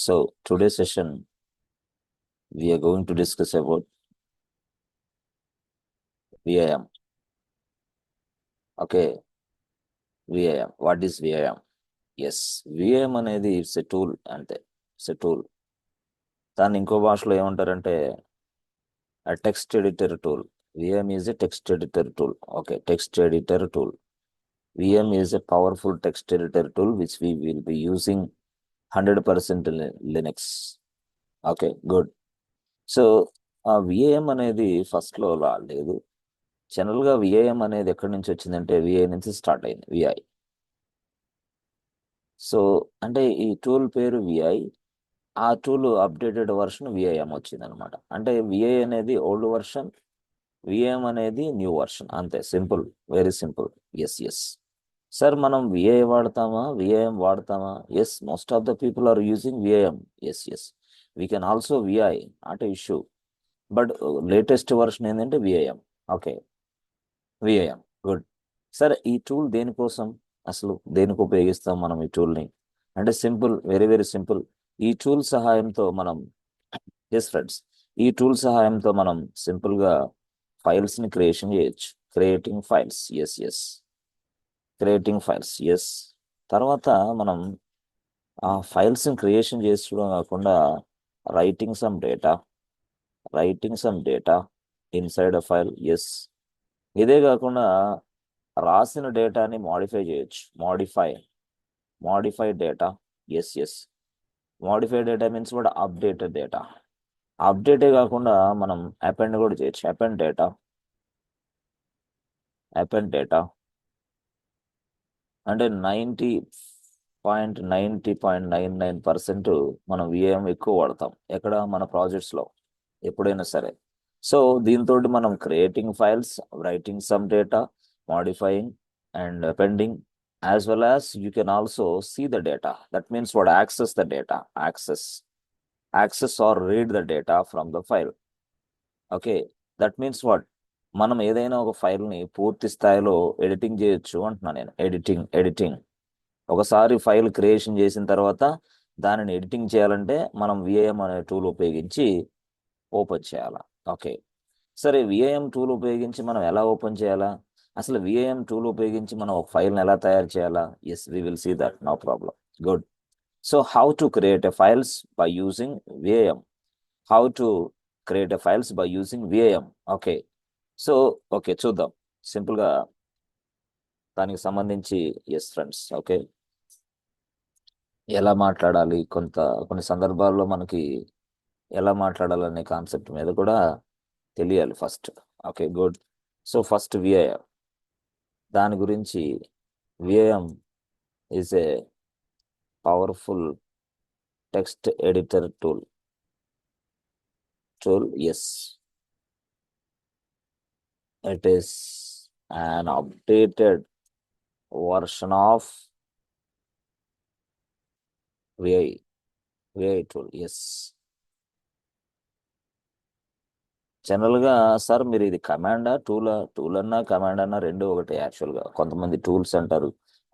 So today's session, we are going to discuss about VIM. Okay, VIM. What is VIM? Yes, VIM అనేది it's a tool అంతే. It's a tool. దాన్ని ఇంకో భాషలో ఏమంటారంటే text editor tool. VIM is a text editor tool. Okay, text editor tool. VIM is a powerful text editor tool which we will be using 100% Linux. Okay, good. So ఆ VIM అనేది ఫస్ట్లో రాలేదు. జనరల్గా VIM అనేది ఎక్కడి నుంచి వచ్చిందంటే VI నుంచి స్టార్ట్ అయింది. VI. సో అంటే ఈ టూల్ పేరు VI. ఆ టూల్ అప్డేటెడ్ వర్షన్ VIM వచ్చింది అనమాట. అంటే VI అనేది ఓల్డ్ వర్షన్, VIM అనేది న్యూ వర్షన్, అంతే. Simple, very simple. Yes. Sir మనం VI వాడతామా, VIM వాడతామా? Yes, most of the people are using VIM. Yes. We can also VI, not a issue. But latest version ఏంటంటే VIM. Okay, VIM, good. సరే, ఈ tool దేనికోసం, అసలు దేనికి ఉపయోగిస్తాం మనం ఈ టూల్ని అంటే సింపుల్, వెరీ వెరీ సింపుల్. ఈ టూల్ సహాయంతో మనం ఫ్రెండ్స్, ఈ టూల్ సహాయంతో మనం సింపుల్గా ఫైల్స్ని క్రియేషన్ చేయొచ్చు. Creating files, yes. Creating files, yes. తర్వాత మనం ఆ ఫైల్స్ని క్రియేషన్ చేసుకోవడం కాకుండా writing some data inside a file, yes. ఇదే కాకుండా రాసిన డేటాని మాడిఫై చేయొచ్చు. Modify data, yes. Modify data means కూడా అప్డేటెడ్ డేటా. అప్డేటే కాకుండా మనం అపెండ్ కూడా చేయొచ్చు. అపెండ్ డేటా అంటే 90.99% మనం VIM ఎక్కువ వాడతాం. ఎక్కడ? మన ప్రాజెక్ట్స్లో ఎప్పుడైనా సరే. సో దీంతో మనం creating files, writing some data, modifying and appending, as well as you can also see the data. That means what? Access the data, access or read the data from the file. Okay, that means what? మనం ఏదైనా ఒక ఫైల్ని పూర్తి స్థాయిలో editing చేయొచ్చు అంటున్నా నేను. Editing ఒకసారి ఫైల్ క్రియేషన్ చేసిన తర్వాత దానిని ఎడిటింగ్ చేయాలంటే మనం VIM అనే టూల్ ఉపయోగించి ఓపెన్ చేయాలా. ఓకే, సరే, VIM టూల్ ఉపయోగించి మనం ఎలా ఓపెన్ చేయాలా? అసలు VIM టూల్ ఉపయోగించి మనం ఒక ఫైల్ని ఎలా తయారు చేయాలా? Yes, we will see that, no problem. Good. So how to create a files by using VIM. Okay, so okay, చూద్దాం సింపుల్గా దానికి సంబంధించి. ఎస్ ఫ్రెండ్స్, ఓకే, ఎలా మాట్లాడాలి, కొన్ని సందర్భాల్లో మనకి ఎలా మాట్లాడాలనే కాన్సెప్ట్ మీద కూడా తెలియాలి first. Okay, good. So first VIM, దాని గురించి. VIM is a powerful text editor tool. Yes, it is an updated version of VI tool. Yes, జనరల్గా సార్ మీరు ఇది కమాండా టూల్ అన్నా కమాండ్ అన్నా రెండు ఒకటి. యాక్చువల్గా కొంతమంది టూల్స్ అంటారు,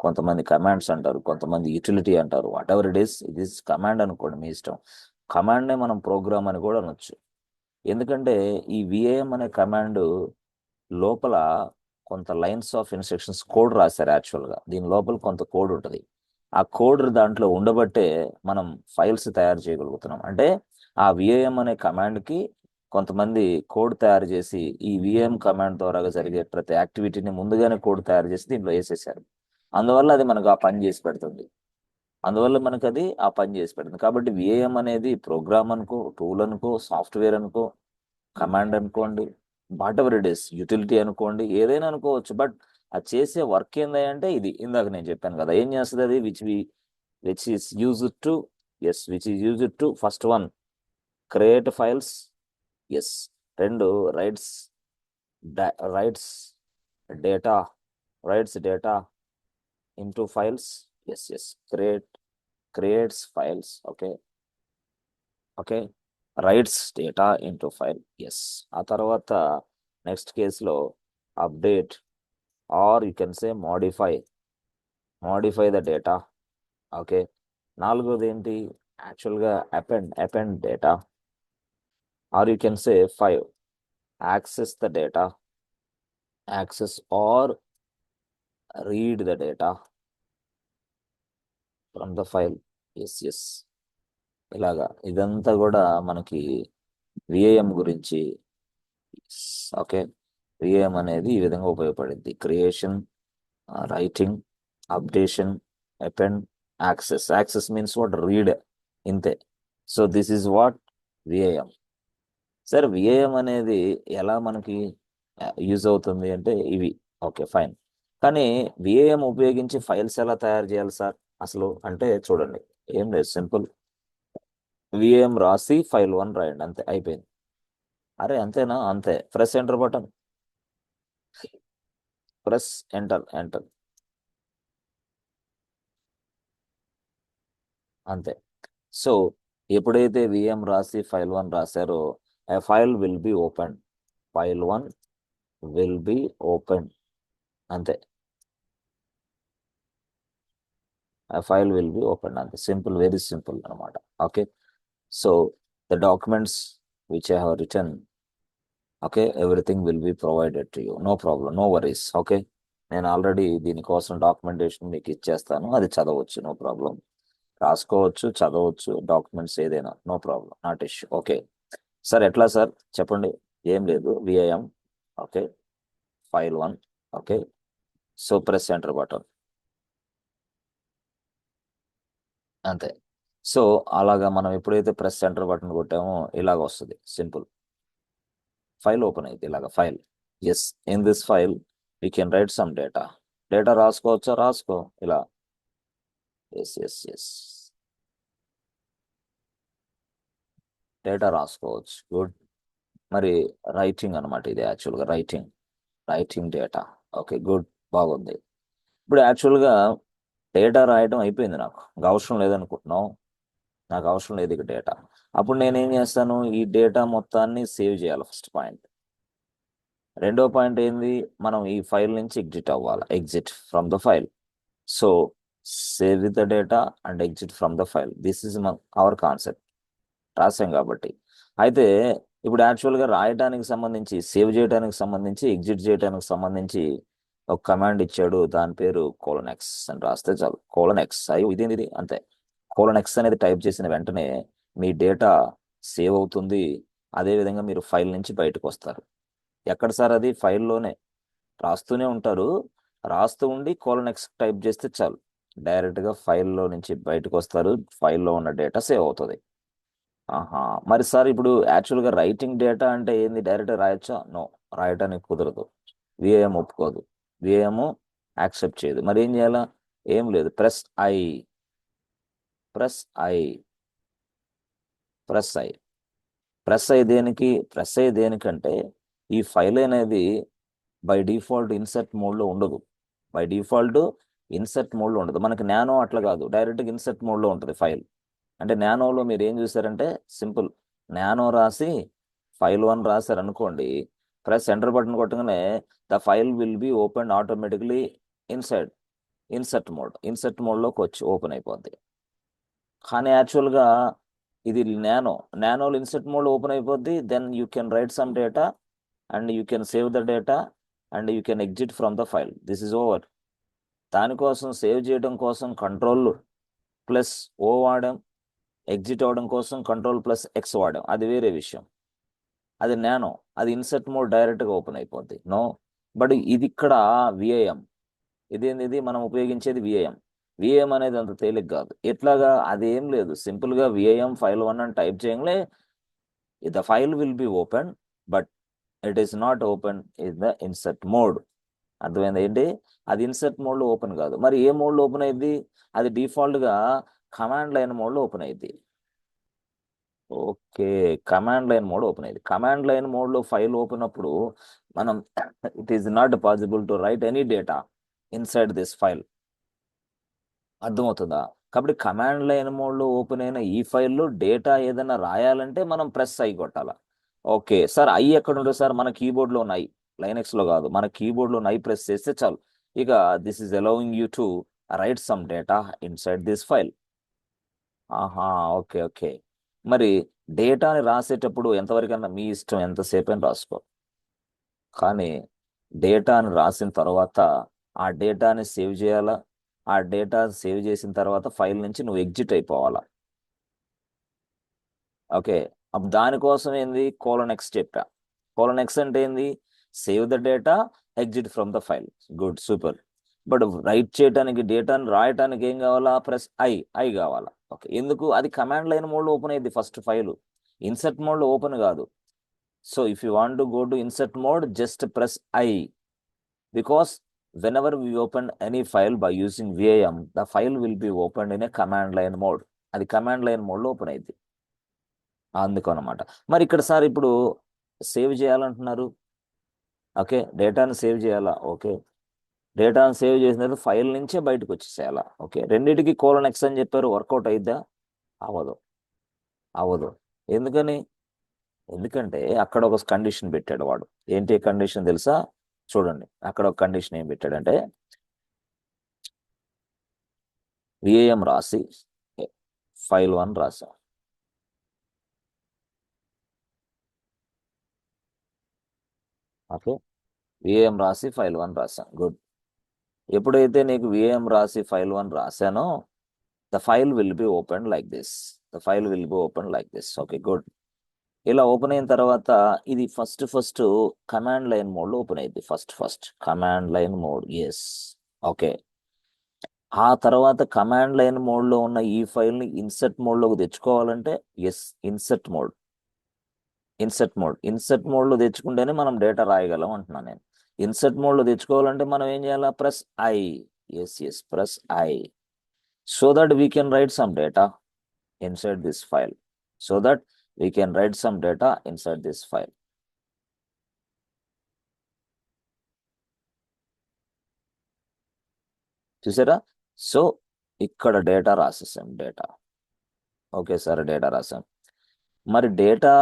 కొంతమంది కమాండ్స్ అంటారు, కొంతమంది యూటిలిటీ అంటారు. What ever it is command అనుకోండి, మీ ఇష్టం. కమాండ్నే మనం ప్రోగ్రామ్ అని కూడా అనొచ్చు. ఎందుకంటే ఈ VIM అనే కమాండ్ లోపల కొంత లైన్స్ ఆఫ్ ఇన్స్ట్రక్షన్స్ కోడ్ రాశారు. యాక్చువల్గా దీని లోపల కొంత కోడ్ ఉంటుంది. ఆ కోడ్ దాంట్లో ఉండబట్టే మనం ఫైల్స్ తయారు చేయగలుగుతున్నాం. అంటే ఆ VIM అనే కమాండ్కి కొంతమంది కోడ్ తయారు చేసి ఈ VIM కమాండ్ ద్వారా జరిగే ప్రతి యాక్టివిటీని ముందుగానే కోడ్ తయారు చేసి దీంట్లో వేసేసారు. అందువల్ల అది మనకు ఆ పని చేసి పెడుతుంది. కాబట్టి VIM అనేది ప్రోగ్రామ్ అనుకో, టూల్ అనుకో, సాఫ్ట్వేర్ అనుకో, కమాండ్ అనుకోండి, what ever it is, utility అనుకోండి, ఏదైనా అనుకోవచ్చు. బట్ అది చేసే వర్క్ ఏంటంటే ఇది ఇందాక నేను చెప్పాను కదా, ఏం చేస్తుంది అది, which is used to first one create files, yes. రెండు writes data into files, yes. Creates files, okay, writes data into file, yes. ఆ తర్వాత నెక్స్ట్ కేసులో update or you can say modify the data. Okay, నాలుగోది ఏంటి? యాక్చువల్గా append data, or you can say 5 access the data, access or read the data from the file. Yes. ఇలాగా ఇదంతా కూడా మనకి విఏఎం గురించి. ఓకే, విఏఎం అనేది ఈ విధంగా ఉపయోగపడింది: creation, writing, updation, append, access. Access means what? Read, ఇంతే. So this is what VIM. Sir VIM అనేది ఎలా మనకి యూజ్ అవుతుంది అంటే ఇవి. Okay, fine. కానీ విఏఎం ఉపయోగించి ఫైల్స్ ఎలా తయారు చేయాలి సార్ అసలు అంటే? చూడండి, ఏం లేదు, సింపుల్. విఏఎం రాసి ఫైల్ 1 రాయండి, అంతే, అయిపోయింది. అరే అంతేనా? అంతే. Press enter button, press enter, అంతే. సో ఎప్పుడైతే విఎం రాసి ఫైల్ 1 రాశారో, a file will be open, file 1 will be open, అంతే. a file will be open, అంతే. సింపుల్, వెరీ సింపుల్ అనమాట. Okay, so the documents which I have written, okay, everything will be provided to you, no problem, no worries. Okay, నేను already దీనికోసం documentation మీకు ఇచ్చేస్తాను, అది చదవచ్చు, no problem. రాసుకోవచ్చు, చదవచ్చు, డాక్యుమెంట్స్ ఏదైనా, no problem, not issue. Okay sir, ఎట్లా సార్ చెప్పండి? ఏం లేదు, VIM, okay, file 1, okay. So press enter button, అంతే. సో అలాగా మనం ఎప్పుడైతే ప్రెస్ ఎంటర్ బటన్ కొట్టామో ఇలాగ వస్తుంది, సింపుల్. ఫైల్ ఓపెన్ అయితే ఇలాగ file. Yes, in this file we can write some data. Data రాసుకోవచ్చా? రాసుకో, ఇలా. ఎస్. డేటా రాసుకోవచ్చు, గుడ్. మరి రైటింగ్ అనమాట ఇది, యాక్చువల్గా రైటింగ్ డేటా. ఓకే, గుడ్, బాగుంది. ఇప్పుడు యాక్చువల్గా డేటా రాయడం అయిపోయింది, నాకు ఇంకా అవసరం లేదనుకుంటున్నావు. నాకు అవసరం లేదు ఇక డేటా. అప్పుడు నేనేం చేస్తాను? ఈ డేటా మొత్తాన్ని సేవ్ చేయాలి, ఫస్ట్ పాయింట్. రెండో పాయింట్ ఏంది? మనం ఈ ఫైల్ నుంచి ఎగ్జిట్ అవ్వాలి, exit from the file. So save with the data and exit from the file, this is our concept. రాసాం కాబట్టి. అయితే ఇప్పుడు యాక్చువల్గా రాయడానికి సంబంధించి, సేవ్ చేయడానికి సంబంధించి, ఎగ్జిట్ చేయడానికి సంబంధించి ఒక కమాండ్ ఇచ్చాడు, దాని పేరు కోలనెక్స్ అని రాస్తే చాలు. కోలనెక్స్, అయ్యో ఇదేంది, అంతే. కోలనెక్స్ అనేది టైప్ చేసిన వెంటనే మీ డేటా సేవ్ అవుతుంది. అదేవిధంగా మీరు ఫైల్ నుంచి బయటకు వస్తారు. ఎక్కడ సార్ అది? ఫైల్లోనే రాస్తూనే ఉంటారు. రాస్తూ ఉండి కోలనెక్స్ టైప్ చేస్తే చాలు, డైరెక్ట్గా ఫైల్లో నుంచి బయటకు వస్తారు. ఫైల్లో ఉన్న డేటా సేవ్ అవుతుంది. ఆహా, మరి సార్ ఇప్పుడు యాక్చువల్గా రైటింగ్ డేటా అంటే ఏంది? డైరెక్ట్ రాయొచ్చా? నో, రాయటానికి కుదరదు. విఏఎం ఒప్పుకోదు, విఏఎం యాక్సెప్ట్ చేయదు. మరి ఏం చేయాలా? ఏం లేదు, press I, press I, press I. Press I దేనికి? ప్రెస్ ఐ దేనికంటే ఈ ఫైల్ అనేది బై డిఫాల్ట్ ఇన్సర్ట్ మోడ్లో ఉండదు. బై డిఫాల్ట్ ఇన్సర్ట్ మోడ్లో ఉండదు. మనకి నానో అట్లా కాదు, డైరెక్ట్గా ఇన్సర్ట్ మోడ్లో ఉంటుంది ఫైల్. అంటే నానోలో మీరు ఏం చూసారంటే, సింపుల్, నానో రాసి ఫైల్ 1 రాశారు అనుకోండి, ప్రెస్ ఎంటర్ బటన్ కొట్టగానే the file will be open automatically inside insert మోడ్లోకి వచ్చి ఓపెన్ అయిపోద్ది. కానీ యాక్చువల్గా ఇది నానోలో ఇన్సర్ట్ మోడ్ ఓపెన్ అయిపోద్ది. Then you can write some data and you can save the data and you can exit from the file, this is over. దానికోసం సేవ్ చేయడం కోసం కంట్రోల్+O వాడాం, ఎగ్జిట్ అవ్వడం కోసం కంట్రోల్+X వాడాం, అది వేరే విషయం. అది నానో, అది ఇన్సర్ట్ మోడ్ డైరెక్ట్గా ఓపెన్ అయిపోద్ది. నో, బట్ ఇది ఇక్కడ విఐఎం. ఇది మనం ఉపయోగించేది విఐఎం. విఐఎం అనేది అంత తేలిక కాదు. ఎట్లాగా? అది ఏం లేదు, సింపుల్గా విఐఎం ఫైల్ 1 అని టైప్ చేయలే, the file will be open, but it is not open in the insert mode. అర్థమైంది ఏంటి? అది ఇన్సర్ట్ మోడ్లో ఓపెన్ కాదు. మరి ఏ మోడ్లో ఓపెన్ అయింది? అది డిఫాల్ట్గా కమాండ్ లైన్ మోడ్లో ఓపెన్ అయింది. Okay, command line mode open అయింది. కమాండ్ లైన్ మోడ్లో ఫైల్ ఓపెన్ అప్పుడు మనం it is not possible to right any data inside this file. అర్థమవుతుందా? కాబట్టి కమాండ్ లైన్ మోడ్లో ఓపెన్ అయిన ఈ ఫైల్లో డేటా ఏదైనా రాయాలంటే మనం ప్రెస్ ఐ కొట్టాలా. ఓకే సార్, ఐ ఎక్కడ ఉంటుంది సార్? మన కీబోర్డ్లో ఉన్న ఐ, లైనెక్స్లో కాదు, మన కీబోర్డ్లో ఐ ప్రెస్ చేస్తే చాలు. ఇక this is allowing you to right some data inside this file. ఆహా, ఓకే ఓకే. మరి డేటాని రాసేటప్పుడు ఎంతవరకైనా మీ ఇష్టం, ఎంతసేపు అని రాసుకో. కానీ డేటాని రాసిన తర్వాత ఆ డేటాని సేవ్ చేయాలా. ఆ డేటా సేవ్ చేసిన తర్వాత ఫైల్ నుంచి నువ్వు ఎగ్జిట్ అయిపోవాలా. ఓకే. అప్పుడు దానికోసం ఏంది కోలన్ ఎక్స్ చెప్పా. కోలన్ ఎక్స్ అంటే ఏంది? Save the data, exit from the file. Good, super. But right చేయడానికి, డేటాను రాయటానికి ఏం కావాలా? ప్రెస్ ఐ కావాలా. ఓకే, ఎందుకు? అది కమాండ్ లైన్ మోడ్లో ఓపెన్ అయ్యింది ఫస్ట్ ఫైల్, ఇన్సర్ట్ మోడ్లో ఓపెన్ కాదు. So if you want to go to insert mode, just press I. Because whenever we open any file by using VIM, the file will be opened in a command line mode. అది command line మోడ్లో open అయింది, అందుకు అనమాట. మరి ఇక్కడ sir ఇప్పుడు save చేయాలంటున్నారు. Okay, డేటాను save చేయాలా. ఓకే, డేటాను సేవ్ చేసిన తర్వాత ఫైల్ నుంచే బయటకు వచ్చేసేయాలా. ఓకే, రెండింటికి కోలన్ ఎక్స్ అని చెప్పారు, వర్కౌట్ అయిద్దా? అవ్వదు, అవ్వదు. ఎందుకని? ఎందుకంటే అక్కడ ఒక కండిషన్ పెట్టాడు వాడు. ఏంటి కండిషన్ తెలుసా? చూడండి, అక్కడ ఒక కండిషన్ ఏం పెట్టాడంటే విఏఎం రాసి ఫైల్ 1 రాసాం. ఓకే, విఏఎం రాసి ఫైల్ 1 రాసాం. గుడ్. ఎప్పుడైతే నీకు విఏఎం రాసి ఫైల్ 1 రాశానో, the file will be open like this. The file will be open like this. Okay, good. ఇలా ఓపెన్ అయిన తర్వాత ఇది ఫస్ట్ కమాండ్ లైన్ మోడ్లో ఓపెన్ అయింది. First command line mode. Yes. Okay, ఆ తర్వాత కమాండ్ లైన్ మోడ్లో ఉన్న ఈ ఫైల్ని ఇన్సర్ట్ మోడ్లోకి తెచ్చుకోవాలంటే ఎస్, ఇన్సర్ట్ మోడ్లో తెచ్చుకుంటేనే మనం డేటా రాయగలం అంటున్నాను నేను. ఇన్సర్ట్ మోడ్లో తెచ్చుకోవాలంటే మనం ఏం చేయాలా? Press I. Yes, press I. So that we can write some data inside this file. So that we can write some data inside this file. చూసారా? సో ఇక్కడ డేటా రాసేసాం, డేటా. ఓకే సార్, డేటా రాసాం. మరి data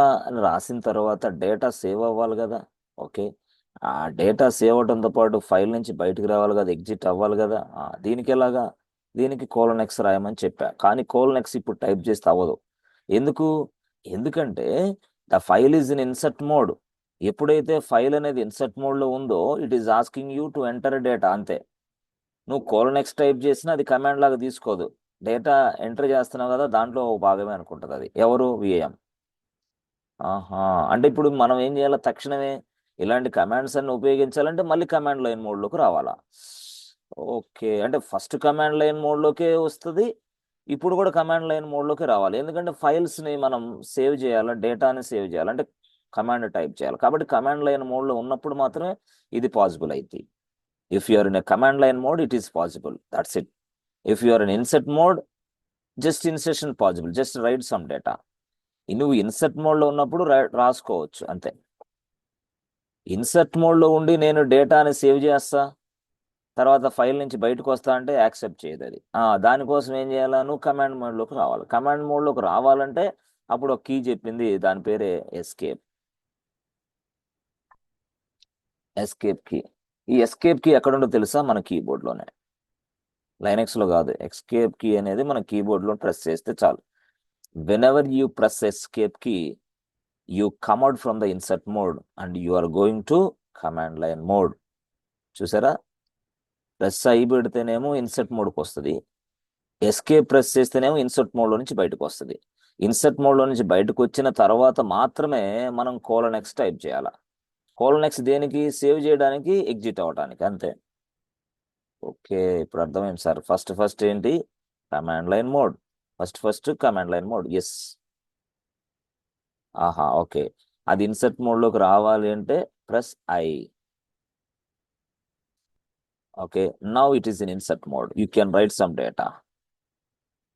రాసిన తర్వాత data save అవ్వాలి కదా. Okay, ఆ డేటా సేవ్ అవడంతో పాటు ఫైల్ నుంచి బయటకు రావాలి కదా, ఎగ్జిట్ అవ్వాలి కదా. దీనికి ఎలాగా? దీనికి కోలన్ ఎక్స్ రాయమని చెప్పా. కానీ కోలన్ ఎక్స్ ఇప్పుడు టైప్ చేస్తే అవ్వదు. ఎందుకు? ఎందుకంటే the file is in insert mode. ఎప్పుడైతే ఫైల్ అనేది ఇన్సర్ట్ మోడ్లో ఉందో, it is asking you to enter data, అంతే. నువ్వు కోలన్ ఎక్స్ టైప్ చేసినా అది కమాండ్ లాగా తీసుకోదు. డేటా ఎంటర్ చేస్తున్నావు కదా, దాంట్లో ఒక భాగమే అనుకుంటుంది అది. ఎవరు? విఏఎం. ఆహా, అంటే ఇప్పుడు మనం ఏం చేయాలి? తక్షణమే ఇలాంటి కమాండ్స్ అన్ని ఉపయోగించాలంటే మళ్ళీ కమాండ్ లైన్ మోడ్లోకి రావాలా? ఓకే, అంటే ఫస్ట్ కమాండ్ లైన్ మోడ్లోకే వస్తుంది, ఇప్పుడు కూడా కమాండ్ లైన్ మోడ్లోకి రావాలి. ఎందుకంటే ఫైల్స్ని మనం సేవ్ చేయాలి, డేటాని సేవ్ చేయాలి, అంటే కమాండ్ టైప్ చేయాలి. కాబట్టి కమాండ్ లైన్ మోడ్లో ఉన్నప్పుడు మాత్రమే ఇది పాసిబుల్ అవుతుంది. If you are in a command line mode, it is possible, that's it. If you are in insert mode, just insertion possible, just write some data. నువ్వు insert మోడ్లో ఉన్నప్పుడు రాసుకోవచ్చు, అంతే. ఇన్సర్ట్ మోడ్లో ఉండి నేను డేటాని సేవ్ చేస్తా, తర్వాత ఫైల్ నుంచి బయటకు వస్తా అంటే యాక్సెప్ట్ చేయదు అది. దానికోసం ఏం చేయాలా? నువ్వు కమాండ్ మోడ్లోకి రావాలి. కమాండ్ మోడ్లోకి రావాలంటే అప్పుడు ఒక కీ చెప్పింది, దాని పేరే ఎస్కేప్. Escape key. ఈ ఎస్కేప్ కీ ఎక్కడుండో తెలుసా? మన కీబోర్డ్లోనే. లైనెక్స్లో కాదు. ఎస్కేప్ కీ అనేది మన కీబోర్డ్లో ప్రెస్ చేస్తే చాలు. Whenever you press escape key, you come out from the insert mode and you are going to command line mode. చూసారా? ప్రెస్ అయి పెడితేనేమో ఇన్సర్ట్ మోడ్కి వస్తుంది, ఎస్కేప్ ప్రెస్ చేస్తేనేమో ఇన్సర్ట్ మోడ్లో నుంచి బయటకు వస్తుంది. ఇన్సర్ట్ మోడ్లో నుంచి బయటకు వచ్చిన తర్వాత మాత్రమే మనం కోలన్ ఎక్స్ టైప్ చేయాలి. కోలన్ ఎక్స్ దేనికి? సేవ్ చేయడానికి, ఎగ్జిట్ అవ్వడానికి, అంతే. ఓకే, ఇప్పుడు అర్థమైంది సార్. ఫస్ట్ ఏంటి? Command line mode. First command line mode. Yes. ఆహా, ఓకే. అది ఇన్సర్ట్ మోడ్లోకి రావాలి అంటే press I. Okay, now it is in insert mode. You can write some data.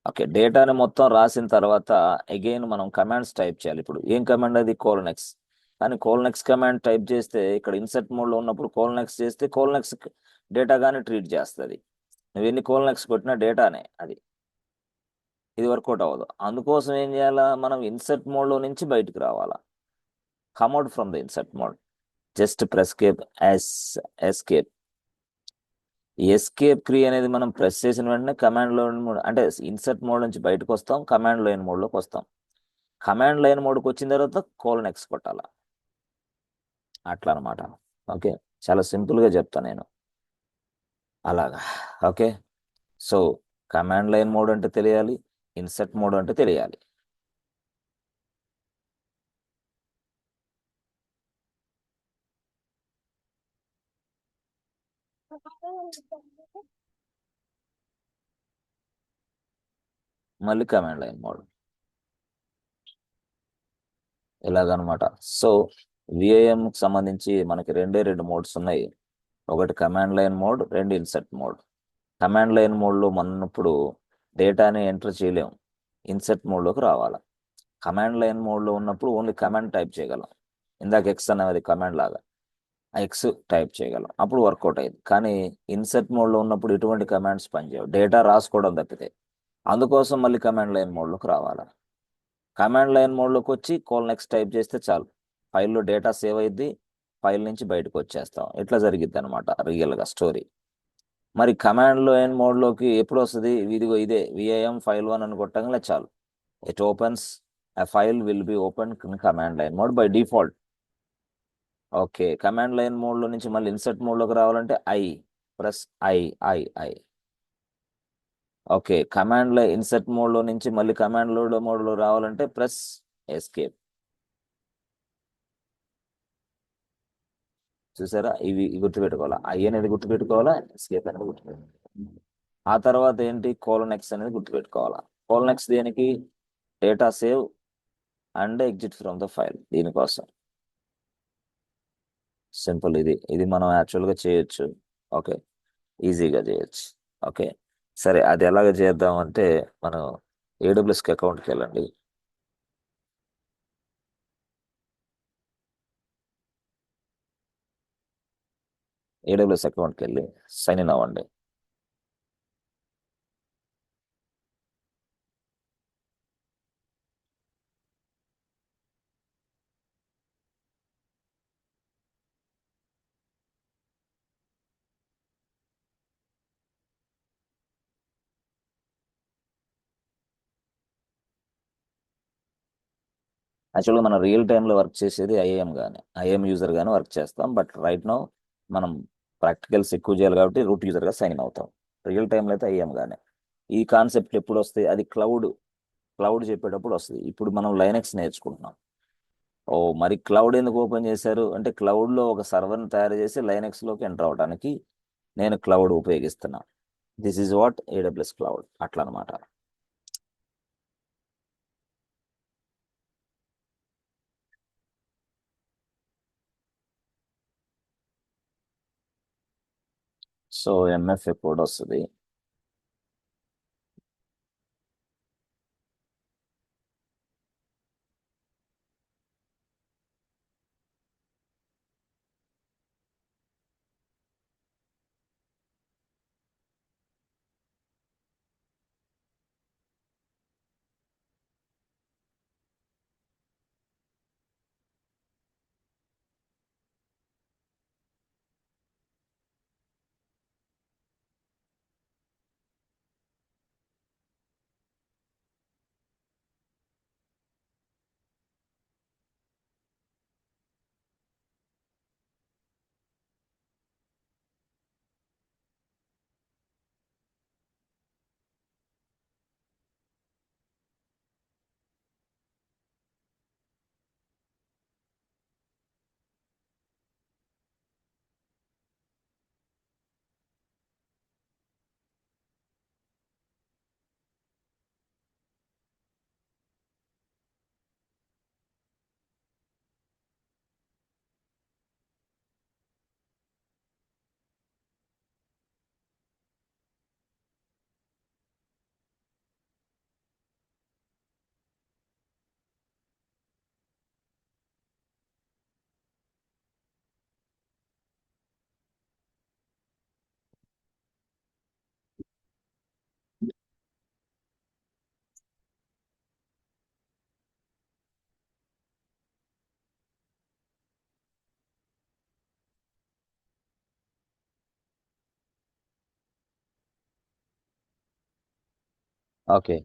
Okay, డేటాని మొత్తం రాసిన తర్వాత అగైన్ మనం కమాండ్స్ టైప్ చేయాలి. ఇప్పుడు ఏం కమాండ్? అది కోలన్ ఎక్స్. కానీ కోలన్ ఎక్స్ కమాండ్ టైప్ చేస్తే ఇక్కడ ఇన్సర్ట్ మోడ్లో ఉన్నప్పుడు కోలన్ ఎక్స్ చేస్తే కోలన్ ఎక్స్ డేటా కానీ ట్రీట్ చేస్తుంది. నువ్వు ఎన్ని కోలన్ ఎక్స్ కొట్టినా డేటానే అది. ఇది వర్కౌట్ అవ్వదు. అందుకోసం ఏం చేయాలా? మనం ఇన్సర్ట్ మోడ్లో నుంచి బయటకు రావాలా. కమ్అట్ from the insert mode, just press escape. Escape క్రీ అనేది మనం ప్రెస్ చేసిన వెంటనే కమాండ్ లైన్ మోడ్ అంటే ఇన్సర్ట్ మోడ్ నుంచి బయటకు వస్తాం, కమాండ్ లైన్ మోడ్లోకి వస్తాం. కమాండ్ లైన్ మోడ్కి వచ్చిన తర్వాత కోలన్ ఎక్స్ కొట్టాల, అట్లా అనమాట. ఓకే, చాలా సింపుల్గా చెప్తా నేను అలాగా. Okay, so command line mode అంటే తెలియాలి, ఇన్సర్ట్ మోడ్ అంటే తెలియాలి. మళ్ళీ కమాండ్ లైన్ మోడ్ ఇలాగనమాట. సో విఐఎంకి సంబంధించి మనకి రెండు మోడ్స్ ఉన్నాయి. ఒకటి కమాండ్ లైన్ మోడ్, రెండు ఇన్సర్ట్ మోడ్. కమాండ్ లైన్ మోడ్లో మనం ఇప్పుడు డేటాని ఎంటర్ చేయలేం, ఇన్సర్ట్ మోడ్లోకి రావాలి. కమాండ్ లైన్ మోడ్లో ఉన్నప్పుడు ఓన్లీ కమాండ్ టైప్ చేయగలం, ఇందాక ఎక్స్ అనేది కమాండ్ లాగా ఎక్స్ టైప్ చేయగలం, అప్పుడు వర్కౌట్ అయ్యింది. కానీ ఇన్సర్ట్ మోడ్లో ఉన్నప్పుడు ఎటువంటి కమాండ్స్ పనిచేయవు, డేటా రాసుకోవడం తప్పితే. అందుకోసం మళ్ళీ కమాండ్ లైన్ మోడ్లోకి రావాలి. కమాండ్ లైన్ మోడ్లోకి వచ్చి కోల్ నెక్స్ట్ టైప్ చేస్తే చాలు, ఫైల్లో డేటా సేవ్ అయ్యిద్ది, ఫైల్ నుంచి బయటకు వచ్చేస్తాం. ఇట్లా జరిగిద్ది అనమాట రియల్గా స్టోరీ. మరి కమాండ్ లైన్ మోడ్లోకి ఎప్పుడు వస్తుంది? ఇదిగో ఇదే విఐఎం ఫైల్ 1 అని కొట్టంగానే చాలు, it opens, a file will be opened in command line mode by default. Okay, command line మోడ్లో నుంచి మళ్ళీ ఇన్సర్ట్ మోడ్లోకి రావాలంటే press I I I. Okay, command line insert మోడ్లో నుంచి మళ్ళీ కమాండ్ లోడ్ మోడ్లో రావాలంటే ప్రెస్ ఎస్కేప్. చూసారా, ఇవి గుర్తుపెట్టుకోవాలా, ఐ అనేది గుర్తుపెట్టుకోవాలా, ఎస్కేప్ అనేది గుర్తుపెట్టుకోవాలి. ఆ తర్వాత ఏంటి, కోలన్ ఎక్స్ అనేది గుర్తుపెట్టుకోవాలా. కోలన్ ఎక్స్ దేనికి? Data save and exit from the file, దీనికోసం. సింపుల్, ఇది మనం యాక్చువల్గా చేయొచ్చు. ఓకే, ఈజీగా చేయొచ్చు. ఓకే, సరే అది ఎలాగ చేద్దాం అంటే, మనం ఏడబ్ల్యూఎస్కి అకౌంట్కి వెళ్ళండి. ఏడబ్ల్యూఎస్ అకౌంట్కి వెళ్ళి సైన్ ఇన్ అవ్వండి. యాక్చువల్గా మనం రియల్ టైంలో వర్క్ చేసేది ఐఏఎం యూజర్ గానే వర్క్ చేస్తాం. బట్ రైట్ నో మనం ప్రాక్టికల్స్ ఎక్కువ చేయాలి కాబట్టి రూట్ యూజర్గా సైన్ ఇన్ అవుతాం. రియల్ టైంలో అయితే ఐఏఎం గానే. ఈ కాన్సెప్ట్ ఎప్పుడు వస్తాయి? అది క్లౌడ్ చెప్పేటప్పుడు వస్తుంది. ఇప్పుడు మనం లైనెక్స్ నేర్చుకుంటున్నాం. ఓ, మరి క్లౌడ్ ఎందుకు ఓపెన్ చేశారు అంటే, క్లౌడ్లో ఒక సర్వర్ని తయారు చేసి లైనెక్స్లోకి ఎంటర్ అవడానికి నేను క్లౌడ్ ఉపయోగిస్తున్నా. This is what AWS cloud, అట్లా అనమాట. సో ఎంఎఫ్ఏ కోడ్ వస్తుంది. ఓకే.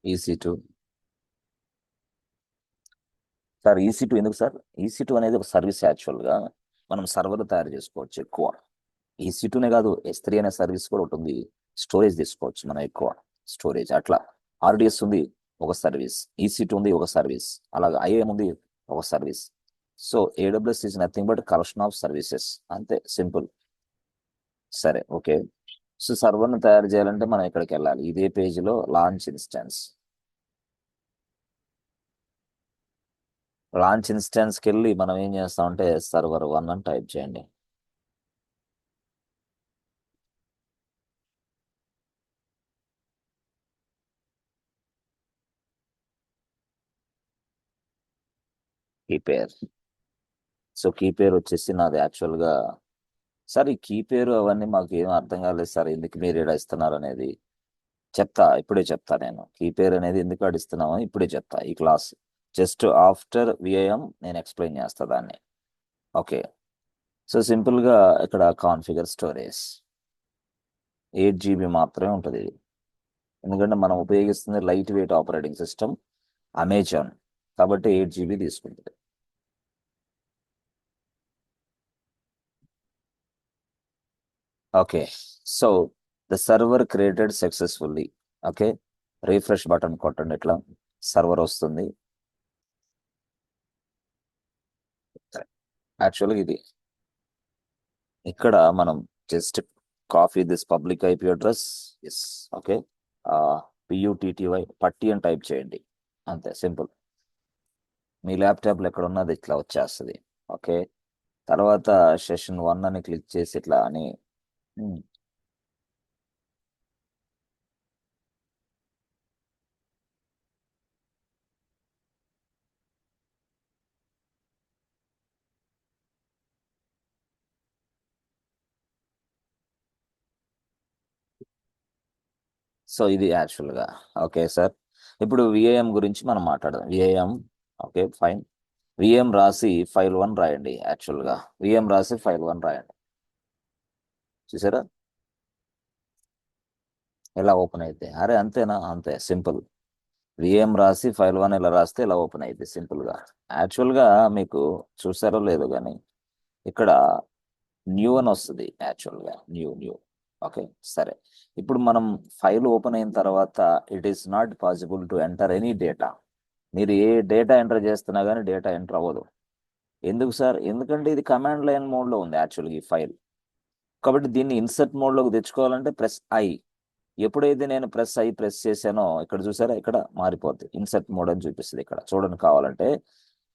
EC2. సార్ EC2 ఎందుకు సార్? EC2 అనేది ఒక సర్వీస్ యాక్చువల్గా. మనం సర్వర్లు తయారు చేసుకోవచ్చు ఎక్కువ. EC2నే కాదు, S3 అనే సర్వీస్ కూడా ఉంటుంది. స్టోరేజ్ తీసుకోవచ్చు మనం ఎక్కువ స్టోరేజ్ అట్లా. RDS ఉంది ఒక సర్వీస్, EC2 ఉంది ఒక సర్వీస్, అలాగే IAM ఉంది ఒక service. So AWS is nothing but collection of services, అంతే సింపుల్. సరే, ఓకే. సో సర్వర్ను తయారు చేయాలంటే మనం ఇక్కడికి వెళ్ళాలి, ఇదే పేజీలో లాంచ్ ఇన్స్టెన్స్. లాంచ్ ఇన్స్టెన్స్కి వెళ్ళి మనం ఏం చేస్తామంటే server1 అని టైప్ చేయండి. కీ పేర్. సో కీ పేరు వచ్చేసి నాది యాక్చువల్గా. సార్ ఈ కీ పేరు అవన్నీ మాకు ఏం అర్థం కాలేదు సార్, ఎందుకు మీరు ఇక్కడ ఇస్తున్నారు అనేది చెప్తా, ఇప్పుడే చెప్తా. నేను కీ పేరు అనేది ఎందుకు అడిస్తున్నామో ఇప్పుడే చెప్తా. ఈ క్లాస్ జస్ట్ ఆఫ్టర్ విఐఎం నేను ఎక్స్ప్లెయిన్ చేస్తా దాన్ని. ఓకే. సో సింపుల్గా ఇక్కడ కాన్ఫిగర్ స్టోరేజ్ 8 GB మాత్రమే ఉంటుంది ఇది, ఎందుకంటే మనం ఉపయోగిస్తుంది light weight operating system Amazon, కాబట్టి 8 GB తీసుకుంటుంది. Okay. So the server created successfully. Okay, refresh button కొట్టండి, ఇట్లా సర్వర్ వస్తుంది. యాక్చువల్గా ఇది ఇక్కడ మనం just copy this public IP address. Yes. Okay. PUTTY PuTTY అని టైప్ చేయండి, అంతే సింపుల్. మీ ల్యాప్టాప్లో ఎక్కడ ఉన్నది ఇట్లా వచ్చేస్తుంది. ఓకే. తర్వాత session1 అని క్లిక్ చేసి ఇట్లా అని. సో ఇది యాక్చువల్గా. ఓకే సార్, ఇప్పుడు విఐఎం గురించి మనం మాట్లాడదాం. విఐఎం. Okay fine. విఎం రాసి file1 రాయండి. యాక్చువల్గా విఎం రాసి file1 రాయండి. చూసారా ఎలా ఓపెన్ అయితే? అరే అంతేనా? అంతే సింపుల్. విఎం రాసి file1 ఇలా రాస్తే ఇలా ఓపెన్ అయితే సింపుల్గా. యాక్చువల్గా మీకు చూసారో లేదో కానీ ఇక్కడ న్యూ అని వస్తుంది యాక్చువల్గా, న్యూ న్యూ. ఓకే. సరే, ఇప్పుడు మనం ఫైల్ ఓపెన్ అయిన తర్వాత it is not possible to enter any data. మీరు ఏ డేటా ఎంటర్ చేస్తున్నా కానీ డేటా ఎంటర్ అవ్వదు. ఎందుకు సార్? ఎందుకంటే ఇది కమాండ్ లైన్ మోడ్లో ఉంది యాక్చువల్గా ఈ ఫైల్. కాబట్టి దీన్ని ఇన్సర్ట్ మోడ్లోకి తెచ్చుకోవాలంటే ప్రెస్ ఎప్పుడైతే నేను ప్రెస్ చేశానో ఇక్కడ చూసారా, ఇక్కడ మారిపోద్ది, ఇన్సర్ట్ మోడ్ అని చూపిస్తుంది. ఇక్కడ చూడండి కావాలంటే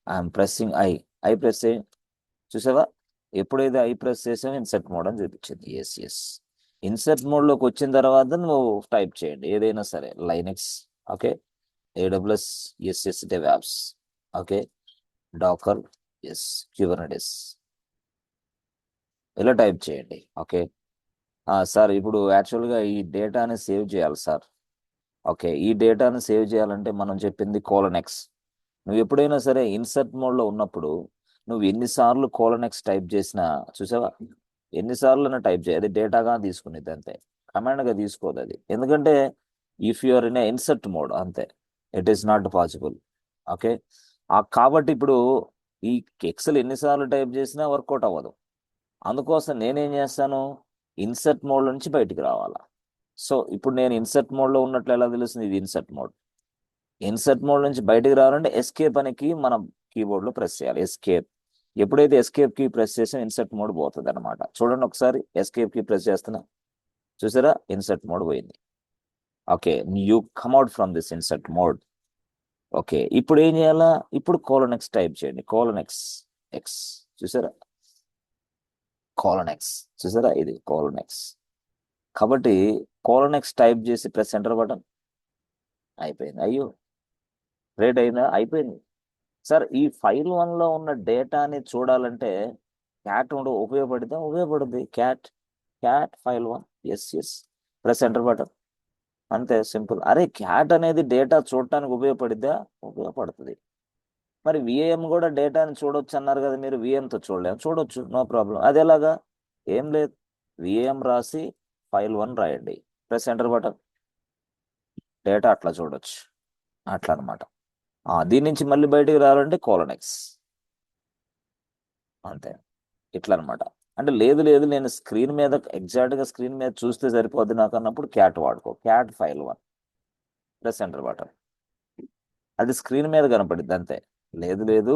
ఐఎమ్ ప్రెస్సింగ్ ఐ ప్రెస్ చూసావా, ఎప్పుడైతే ప్రెస్ చేసామో ఇన్సర్ట్ మోడ్ అని చూపించింది. Yes yes. ఇన్సర్ట్ మోడ్లోకి వచ్చిన తర్వాత నువ్వు టైప్ చేయండి ఏదైనా సరే, Linux. Okay. AWS SS DevOps. Okay. Docker. Yes. Kubernetes. ఇలా టైప్ చేయండి. ఓకే. సార్ ఇప్పుడు యాక్చువల్గా ఈ డేటాని సేవ్ చేయాలి సార్. ఓకే, ఈ డేటాను సేవ్ చేయాలంటే మనం చెప్పింది కోలనెక్స్. నువ్వు ఎప్పుడైనా సరే ఇన్సర్ట్ మోడ్లో ఉన్నప్పుడు నువ్వు ఎన్నిసార్లు కోలనెక్స్ టైప్ చేసినా చూసావా, ఎన్నిసార్లు టైప్ చేయి, అది డేటాగా తీసుకునేది అంతే, కమాండ్గా తీసుకోదు అది. ఎందుకంటే if you're in insert mode అంతే, it is not possible. Okay. కాబట్టి ఇప్పుడు ఈ ఎక్సెల్ ఎన్నిసార్లు టైప్ చేసినా వర్కౌట్ అవ్వదు. అందుకోసం నేనేం చేస్తాను, ఇన్సర్ట్ మోడ్ నుంచి బయటికి రావాలా. సో ఇప్పుడు నేను ఇన్సర్ట్ మోడ్లో ఉన్నట్లు ఎలా తెలుస్తుంది? ఇది ఇన్సర్ట్ మోడ్. ఇన్సర్ట్ మోడ్ నుంచి బయటికి రావాలంటే ఎస్కేప్ అనేది మనం కీబోర్డ్లో ప్రెస్ చేయాలి. ఎస్కేప్. ఎప్పుడైతే ఎస్కేప్ కీ ప్రెస్ చేసాం ఇన్సర్ట్ మోడ్ పోతుంది అనమాట. చూడండి ఒకసారి, ఎస్కేప్ కీ ప్రెస్ చేస్తున్నా, చూసారా ఇన్సర్ట్ మోడ్ పోయింది. Okay, you కమ్అట్ from this insert mode. Okay, ఇప్పుడు ఏం చేయాలా? ఇప్పుడు కోలనెక్స్ టైప్ చేయండి. కోలనెక్స్ ఎక్స్. చూసారా కోలనెక్స్, చూసారా ఇది కోలనెక్స్. కాబట్టి కోలనెక్స్ టైప్ చేసి ప్రెస్ ఎంటర్ బటన్. అయిపోయింది. అయ్యో, రేట్ అయిందా? అయిపోయింది. సార్ ఈ file1లో ఉన్న డేటాని చూడాలంటే క్యాట్ ఉపయోగపడుద్ది. Cat file1. Yes yes. Press enter button, అంతే సింపుల్. అరే క్యాట్ అనేది డేటా చూడటానికి ఉపయోగపడిద్దా? ఉపయోగపడుతుంది. మరి విఏఎం కూడా డేటాని చూడొచ్చు అన్నారు కదా మీరు, విఎంతో చూడలేము. చూడొచ్చు, నో ప్రాబ్లం. అది ఎలాగా? ఏం లేదు, విఏఎం రాసి ఫైల్ 1 రాయండి, ప్రెస్ ఎంటర్ బటన్, డేటా అట్లా చూడొచ్చు. అట్లా అనమాట. దీని నుంచి మళ్ళీ బయటికి రావాలంటే కోలనెక్స్, అంతే. ఇట్లా అనమాట. అంటే లేదు లేదు నేను స్క్రీన్ మీద ఎగ్జాక్ట్గా స్క్రీన్ మీద చూస్తే సరిపోద్ది నాకు అన్నప్పుడు క్యాట్ వాడుకో, cat file 1 press enter button, అది స్క్రీన్ మీద కనపడింది అంతే. లేదు లేదు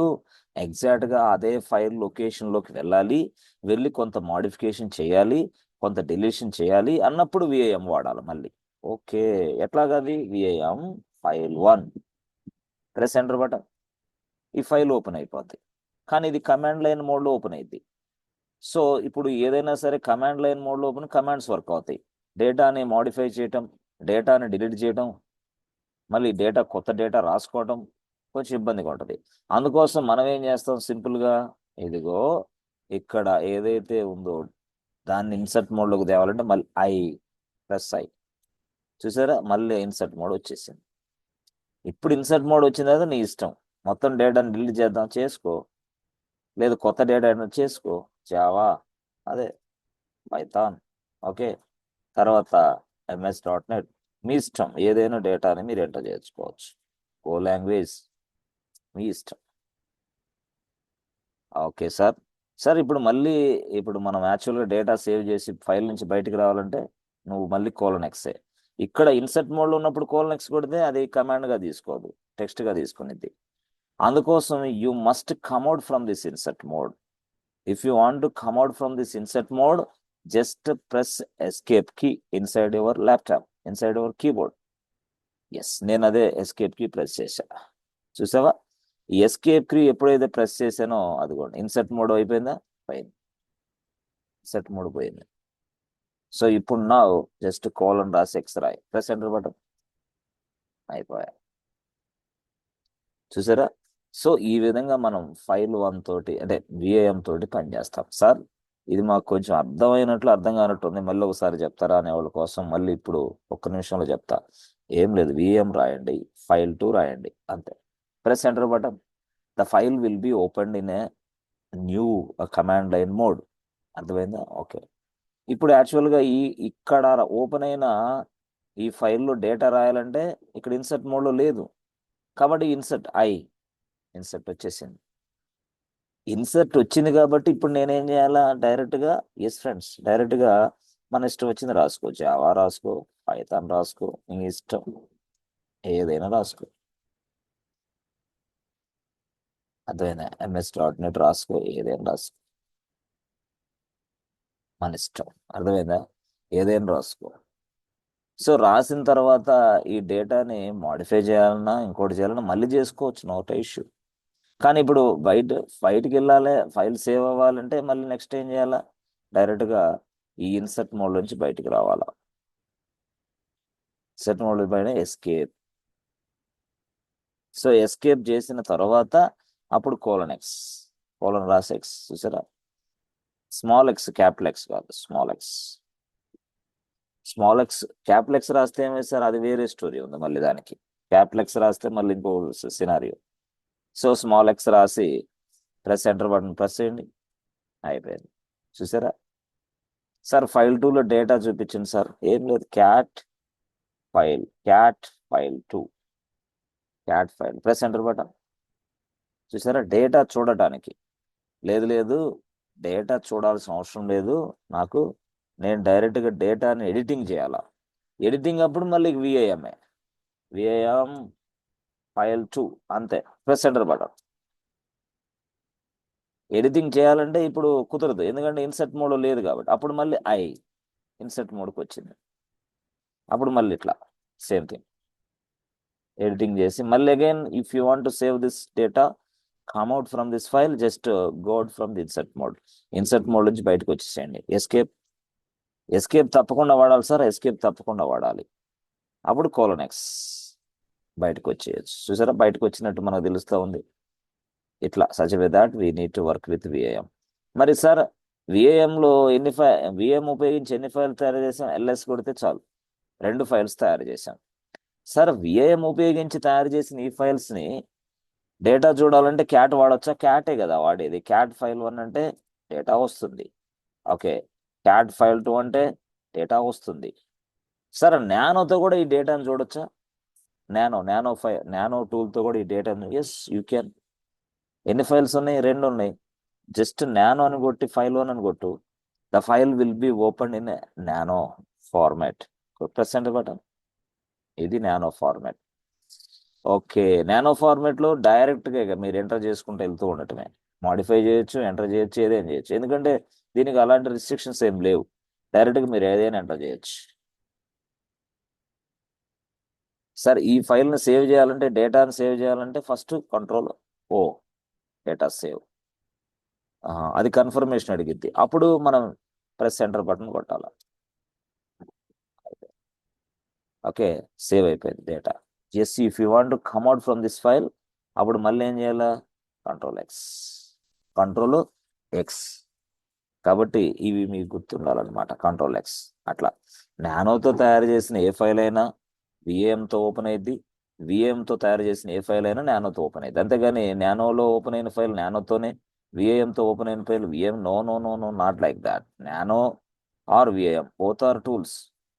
ఎగ్జాక్ట్గా అదే ఫైల్ లొకేషన్లోకి వెళ్ళాలి, వెళ్ళి కొంత మాడిఫికేషన్ చేయాలి, కొంత డిలీషన్ చేయాలి అన్నప్పుడు విఐఎం వాడాలి మళ్ళీ. ఓకే, ఎట్లాగది? VIM file 1 press enter button, ఈ ఫైల్ ఓపెన్ అయిపోద్ది. కానీ ఇది కమాండ్ లైన్ మోడ్లో ఓపెన్ అయింది. సో ఇప్పుడు ఏదైనా సరే కమాండ్ లైన్ మోడ్లో ఓపెన్ కమాండ్స్ వర్క్ అవుతాయి. డేటాని మాడిఫై చేయటం, డేటాని డిలీట్ చేయటం, మళ్ళీ డేటా కొత్త డేటా రాసుకోవటం కొంచెం ఇబ్బందిగా ఉంటుంది. అందుకోసం మనం ఏం చేస్తాం, సింపుల్గా ఇదిగో ఇక్కడ ఏదైతే ఉందో దాన్ని ఇన్సర్ట్ మోడ్లోకి తేవాలంటే మళ్ళీ ఐ చూసారా, మళ్ళీ ఇన్సర్ట్ మోడ్ వచ్చేసింది. ఇప్పుడు ఇన్సర్ట్ మోడ్ వచ్చిన తర్వాత నీ ఇష్టం, మొత్తం డేటాని డిలీట్ చేద్దాం చేసుకో, లేదు కొత్త డేటా చేసుకో, జావా అదే పైథాన్, ఓకే, తర్వాత MS.NET, మీ ఇష్టం ఏదైనా డేటాని మీరు ఎంటర్ చేసుకోవచ్చు, ఓ లాంగ్వేజ్ మీ ఇష్టం. Okay sir. సార్ ఇప్పుడు మళ్ళీ ఇప్పుడు మనం యాక్చువల్గా డేటా సేవ్ చేసి ఫైల్ నుంచి బయటికి రావాలంటే నువ్వు మళ్ళీ కోలనెక్సే. ఇక్కడ ఇన్సర్ట్ మోడ్లో ఉన్నప్పుడు కోలనెక్స్ కొడితే అది కమాండ్గా తీసుకోదు, టెక్స్ట్గా తీసుకునేది. అందుకోసం you must come out from this insert mode. If you want to come out from this insert mode, just press escape key inside your laptop, inside your keyboard. Yes, నేను అదే ఎస్కేప్ కీ ప్రెస్ చేశా, చూసావా? ఈ ఎస్కేప్ కీ ఎప్పుడైతే press చేశానో అదిగోండి insert mode అయిపోయిందా, పోయింది, ఇన్సర్ట్ మోడ్ పోయింది. సో ఇప్పుడు నా జస్ట్ కోలన్ రాసి ఎక్స్ రాయి, ప్రెస్ ఎంటర్ బటన్, అయిపోయా, చూసారా? సో ఈ విధంగా మనం ఫైల్ 1 తోటి అంటే విఐఎం తోటి పనిచేస్తాం. సార్ ఇది మాకు కొంచెం అర్థమైనట్లు అర్థం కానట్టు ఉంది, మళ్ళీ ఒకసారి చెప్తారా అనే వాళ్ళ కోసం మళ్ళీ ఇప్పుడు ఒక్క నిమిషంలో చెప్తా. ఏం లేదు, విఐఎం రాయండి, ఫైల్ 2 రాయండి, అంతే, press enter button, the file will B opened in a new command line mode. అర్థమైందా? ఓకే. ఇప్పుడు యాక్చువల్గా ఇక్కడ ఓపెన్ అయిన ఈ ఫైల్లో డేటా రాయాలంటే ఇక్కడ ఇన్సర్ట్ మోడ్లో లేదు, కాబట్టి ఇన్సర్ట్ వచ్చేసింది. ఇన్సర్ట్ వచ్చింది కాబట్టి ఇప్పుడు నేనేం చేయాలా, డైరెక్ట్గా ఎస్ ఫ్రెండ్స్, డైరెక్ట్గా మన ఇష్టం వచ్చింది రాసుకో, జావా రాసుకో, పైథాన్ రాసుకో, నీ ఇష్టం ఏదైనా రాసుకో, అర్థమైందా? MS.NET రాసుకో, ఏదైనా రాసుకో, మన ఇష్టం, అర్థమైందా? ఏదైనా రాసుకో. సో రాసిన తర్వాత ఈ డేటాని మాడిఫై చేయాలన్నా ఇంకోటి చేయాలన్నా మళ్ళీ చేసుకోవచ్చు, నోట్ ఇష్యూ. కానీ ఇప్పుడు బయటికి వెళ్ళాలి, ఫైల్ సేవ్ అవ్వాలంటే మళ్ళీ నెక్స్ట్ ఏం చేయాలా, డైరెక్ట్గా ఈ ఇన్సర్ట్ మోడ్ నుంచి బయటికి రావాలా, ఇన్సర్ట్ మోడ్ పైన ఎస్కేప్. సో ఎస్కేప్ చేసిన తర్వాత అప్పుడు కోలన్ రాసి ఎక్స్, చూసారా? స్మాల్ ఎక్స్, క్యాపిటల్ ఎక్స్ కాదు, స్మాల్ ఎక్స్. క్యాపిటల్ ఎక్స్ రాస్తే ఏమైంది సార్, అది వేరే స్టోరీ ఉంది మళ్ళీ దానికి. క్యాపిటల్ ఎక్స్ రాస్తే మళ్ళీ ఇంకో సినారియో. సో స్మాల్ ఎక్స్ రాసి ప్రెస్ ఎంటర్ బటన్ ప్రెస్ చేయండి, అయిపోయింది, చూసారా? సార్ ఫైల్ 2లో డేటా చూపించండి సార్. ఏం లేదు, cat file 2, cat file, press enter button, చూసారా? డేటా చూడటానికి లేదు డేటా చూడాల్సిన అవసరం లేదు నాకు, నేను డైరెక్ట్గా డేటాని ఎడిటింగ్ చేయాలా, ఎడిటింగ్ అప్పుడు మళ్ళీ విఐఎం ఫైల్ 2, అంతే, ప్రెస్ ఎంటర్ బటన్. ఎడిటింగ్ చేయాలంటే ఇప్పుడు కుదరదు, ఎందుకంటే ఇన్సర్ట్ మోడ్ లేదు కాబట్టి. అప్పుడు మళ్ళీ ఇన్సర్ట్ మోడ్కి వచ్చింది, అప్పుడు మళ్ళీ ఇట్లా సేమ్ థింగ్ ఎడిటింగ్ చేసి మళ్ళీ again if you want to save this data, come out from this file, just go out from the insert mode నుంచి బయటకు వచ్చేసేయండి. ఎస్కేప్ తప్పకుండా వాడాలి సార్, ఎస్కేప్ తప్పకుండా వాడాలి, అప్పుడు కోలనెక్స్ బయటకు వచ్చేయచ్చు. చూసారా, బయటకు వచ్చినట్టు మనకు తెలుస్తూ ఉంది. ఇట్లా such way that we need to work with VIM. మరి సార్ విఐఎంలో విఐఎం ఉపయోగించి ఎన్ని ఫైల్ తయారు చేసాం, LS కొడితే చాలు 2 ఫైల్స్ తయారు చేసాం. సార్ విఐఎం ఉపయోగించి తయారు చేసిన ఈ ఫైల్స్ని డేటా చూడాలంటే క్యాట్ వాడొచ్చా? క్యాటే కదా వాడేది, క్యాట్ ఫైల్ 1 అంటే డేటా వస్తుంది. ఓకే, క్యాట్ ఫైల్ 2 అంటే డేటా వస్తుంది. సరే నానోతో కూడా ఈ డేటాను చూడొచ్చా? నానో టూల్తో కూడా ఈ డేటాను, ఎస్ యూ క్యాన్. ఎన్ని ఫైల్స్ ఉన్నాయి? 2 ఉన్నాయి. జస్ట్ నానో అని కొట్టి ఫైల్ 1 అని కొట్టు, the file will be open in nano format. Press enter button. ఇది నానో ఫార్మాట్. ఓకే, నానో ఫార్మాట్లో డైరెక్ట్గా మీరు ఎంటర్ చేసుకుంటూ వెళ్తూ ఉండటమే. మాడిఫై చేయొచ్చు, ఎంటర్ చేయొచ్చు, ఏదైనా చేయొచ్చు. ఎందుకంటే దీనికి అలాంటి రిస్ట్రిక్షన్స్ ఏం లేవు. డైరెక్ట్గా మీరు ఏదైనా ఎంటర్ చేయొచ్చు. సార్ ఈ ఫైల్ని సేవ్ చేయాలంటే, డేటాను సేవ్ చేయాలంటే first control O, data save. అది కన్ఫర్మేషన్ అడిగిద్ది. అప్పుడు మనం ప్రెస్ ఎంటర్ బటన్ కొట్టాలి. ఓకే, సేవ్ అయిపోయింది data. Yes, if you want to come out from this file, అప్పుడు మళ్ళీ ఏం చేయాలా? Control X. కాబట్టి ఇవి మీకు గుర్తుండాలన్నమాట, కంట్రోల్ ఎక్స్. అట్లా నానోతో తయారు చేసిన ఏ ఫైల్ అయినా విఏఎంతో ఓపెన్ అయ్యింది, విఏఎంతో తయారు చేసిన ఏ ఫైల్ అయినా నానోతో ఓపెన్ అయ్యింది. అంతేగాని నానోలో ఓపెన్ అయిన ఫైల్ నానోతోనే, విఏఎంతో ఓపెన్ అయిన file VIM, no no no no, not like that. Nano or VIM both are tools,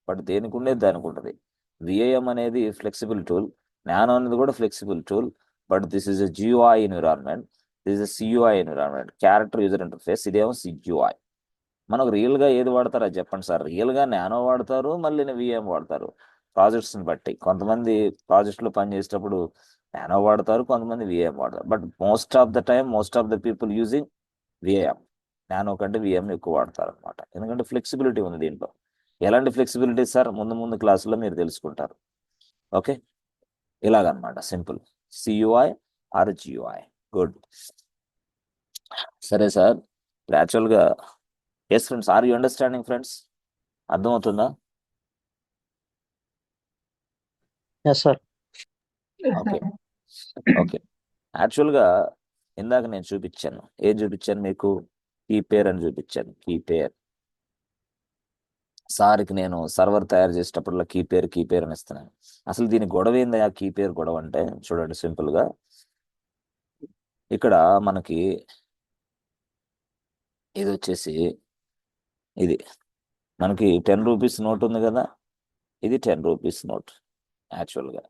but దేనికి ఉండేది దానికి ఉంటుంది. విఏఎం అనేది ఫ్లెక్సిబుల్ టూల్, నానో అనేది కూడా flexible tool, but this is a GUI environment, this is CUI environment, character user interface. ఇదేమో CUI. మనకు రియల్గా ఏది వాడతారో అది చెప్పండి సార్. రియల్గా నానో వాడతారు, మళ్ళీ విఏఎం వాడతారు, ప్రాజెక్ట్స్ని బట్టి. కొంతమంది ప్రాజెక్ట్లో పనిచేసేటప్పుడు నానో వాడతారు, కొంతమంది విఏఎం వాడతారు. But most of the time, most of the people using vim. Nano కంటే విఏఎం ఎక్కువ వాడతారు అనమాట. ఎందుకంటే ఫ్లెక్సిబిలిటీ ఉంది దీంట్లో. ఎలాంటి ఫ్లెక్సిబిలిటీ సార్? ముందు ముందు క్లాసులో మీరు తెలుసుకుంటారు. ఓకే, ఇలాగనమాట, simple. CUI or GUI. Good. సరే సార్, యాక్చువల్గా yes friends, are you understanding friends? అర్థమవుతుందా? Yes sir. Okay okay. యాక్చువల్గా ఇందాక నేను చూపించాను, ఏం చూపించాను మీకు? కీ పేర్ అని చూపించాను. Key pair. సార్కి నేను సర్వర్ తయారు చేసేటప్పుడులా కీ పేర్ అని ఇస్తున్నాను. అసలు దీని గొడవ ఏంది? ఆ కీ పేర్ గొడవ అంటే చూడండి సింపుల్గా. ఇక్కడ మనకి ఇది వచ్చేసి, ఇది మనకి 10 రూపీస్ నోట్ ఉంది కదా, ఇది 10 రూపీస్ నోట్. యాక్చువల్గా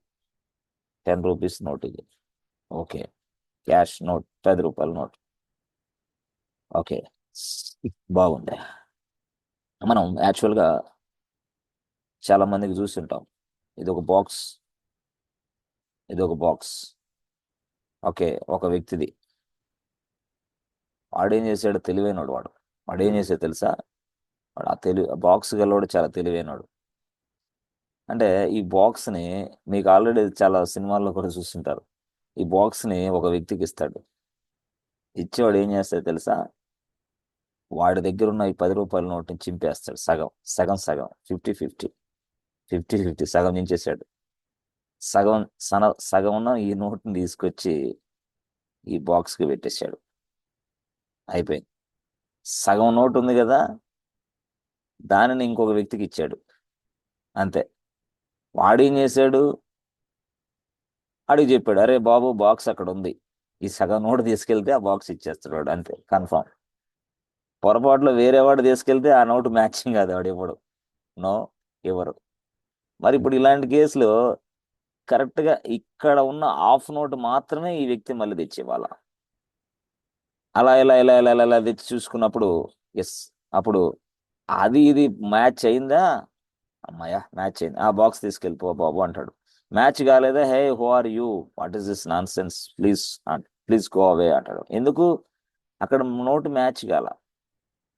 10 రూపీస్ నోట్ ఇది. ఓకే, క్యాష్ నోట్, 10 రూపాయల నోట్. ఓకే, బాగుంది. మనం యాక్చువల్గా చాలా మందికి చూస్తుంటాం. ఇది ఒక బాక్స్, ఇది ఒక బాక్స్. ఓకే, ఒక వ్యక్తిది. వాడేం చేశాడు? తెలివైనడు వాడు. వాడు ఏం చేసాడు తెలుసా? వాడు ఆ బాక్స్ గలవాడు చాలా తెలివైనడు. అంటే ఈ బాక్స్ని, మీకు ఆల్రెడీ చాలా సినిమాల్లో కూడా చూస్తుంటారు, ఈ బాక్స్ని ఒక వ్యక్తికి ఇస్తాడు. ఇచ్చేవాడు ఏం చేస్తాడు తెలుసా? వాడి దగ్గర ఉన్న ఈ 10 రూపాయల నోట్ని చింపేస్తాడు. సగం సగం సగం, 50-50, 50-50 సగం చించేశాడు. సగం ఉన్న ఈ నోట్ని తీసుకొచ్చి ఈ బాక్స్కి పెట్టేశాడు. అయిపోయింది. సగం నోట్ ఉంది కదా, దానిని ఇంకొక వ్యక్తికి ఇచ్చాడు. అంతే. వాడేం చేశాడు? అడిగి చెప్పాడు, అరే బాబు బాక్స్ అక్కడ ఉంది, ఈ సగం నోటు తీసుకెళ్తే ఆ బాక్స్ ఇచ్చేస్తాడు వాడు. అంతే, కన్ఫామ్. పొరపాటులో వేరే వాడు తీసుకెళ్తే ఆ నోటు మ్యాచింగ్ కాదు, వాడు ఇవ్వడు. నో, ఇవ్వరు. మరి ఇప్పుడు ఇలాంటి కేసులో కరెక్ట్గా ఇక్కడ ఉన్న హాఫ్ నోట్ మాత్రమే ఈ వ్యక్తి మళ్ళీ తెచ్చివ్వాల. అలా ఇలా ఇలా ఇలా ఇలా ఇలా తెచ్చి చూసుకున్నప్పుడు, ఎస్, అప్పుడు అది ఇది మ్యాచ్ అయిందా? అమ్మాయ మ్యాచ్ అయింది, ఆ బాక్స్ తీసుకెళ్ళిపో బాబు అంటాడు. మ్యాచ్ కాలేదా? Hey, who are you, what is this nonsense, please please go away అంటాడు. ఎందుకు? అక్కడ నోటు మ్యాచ్ కాల.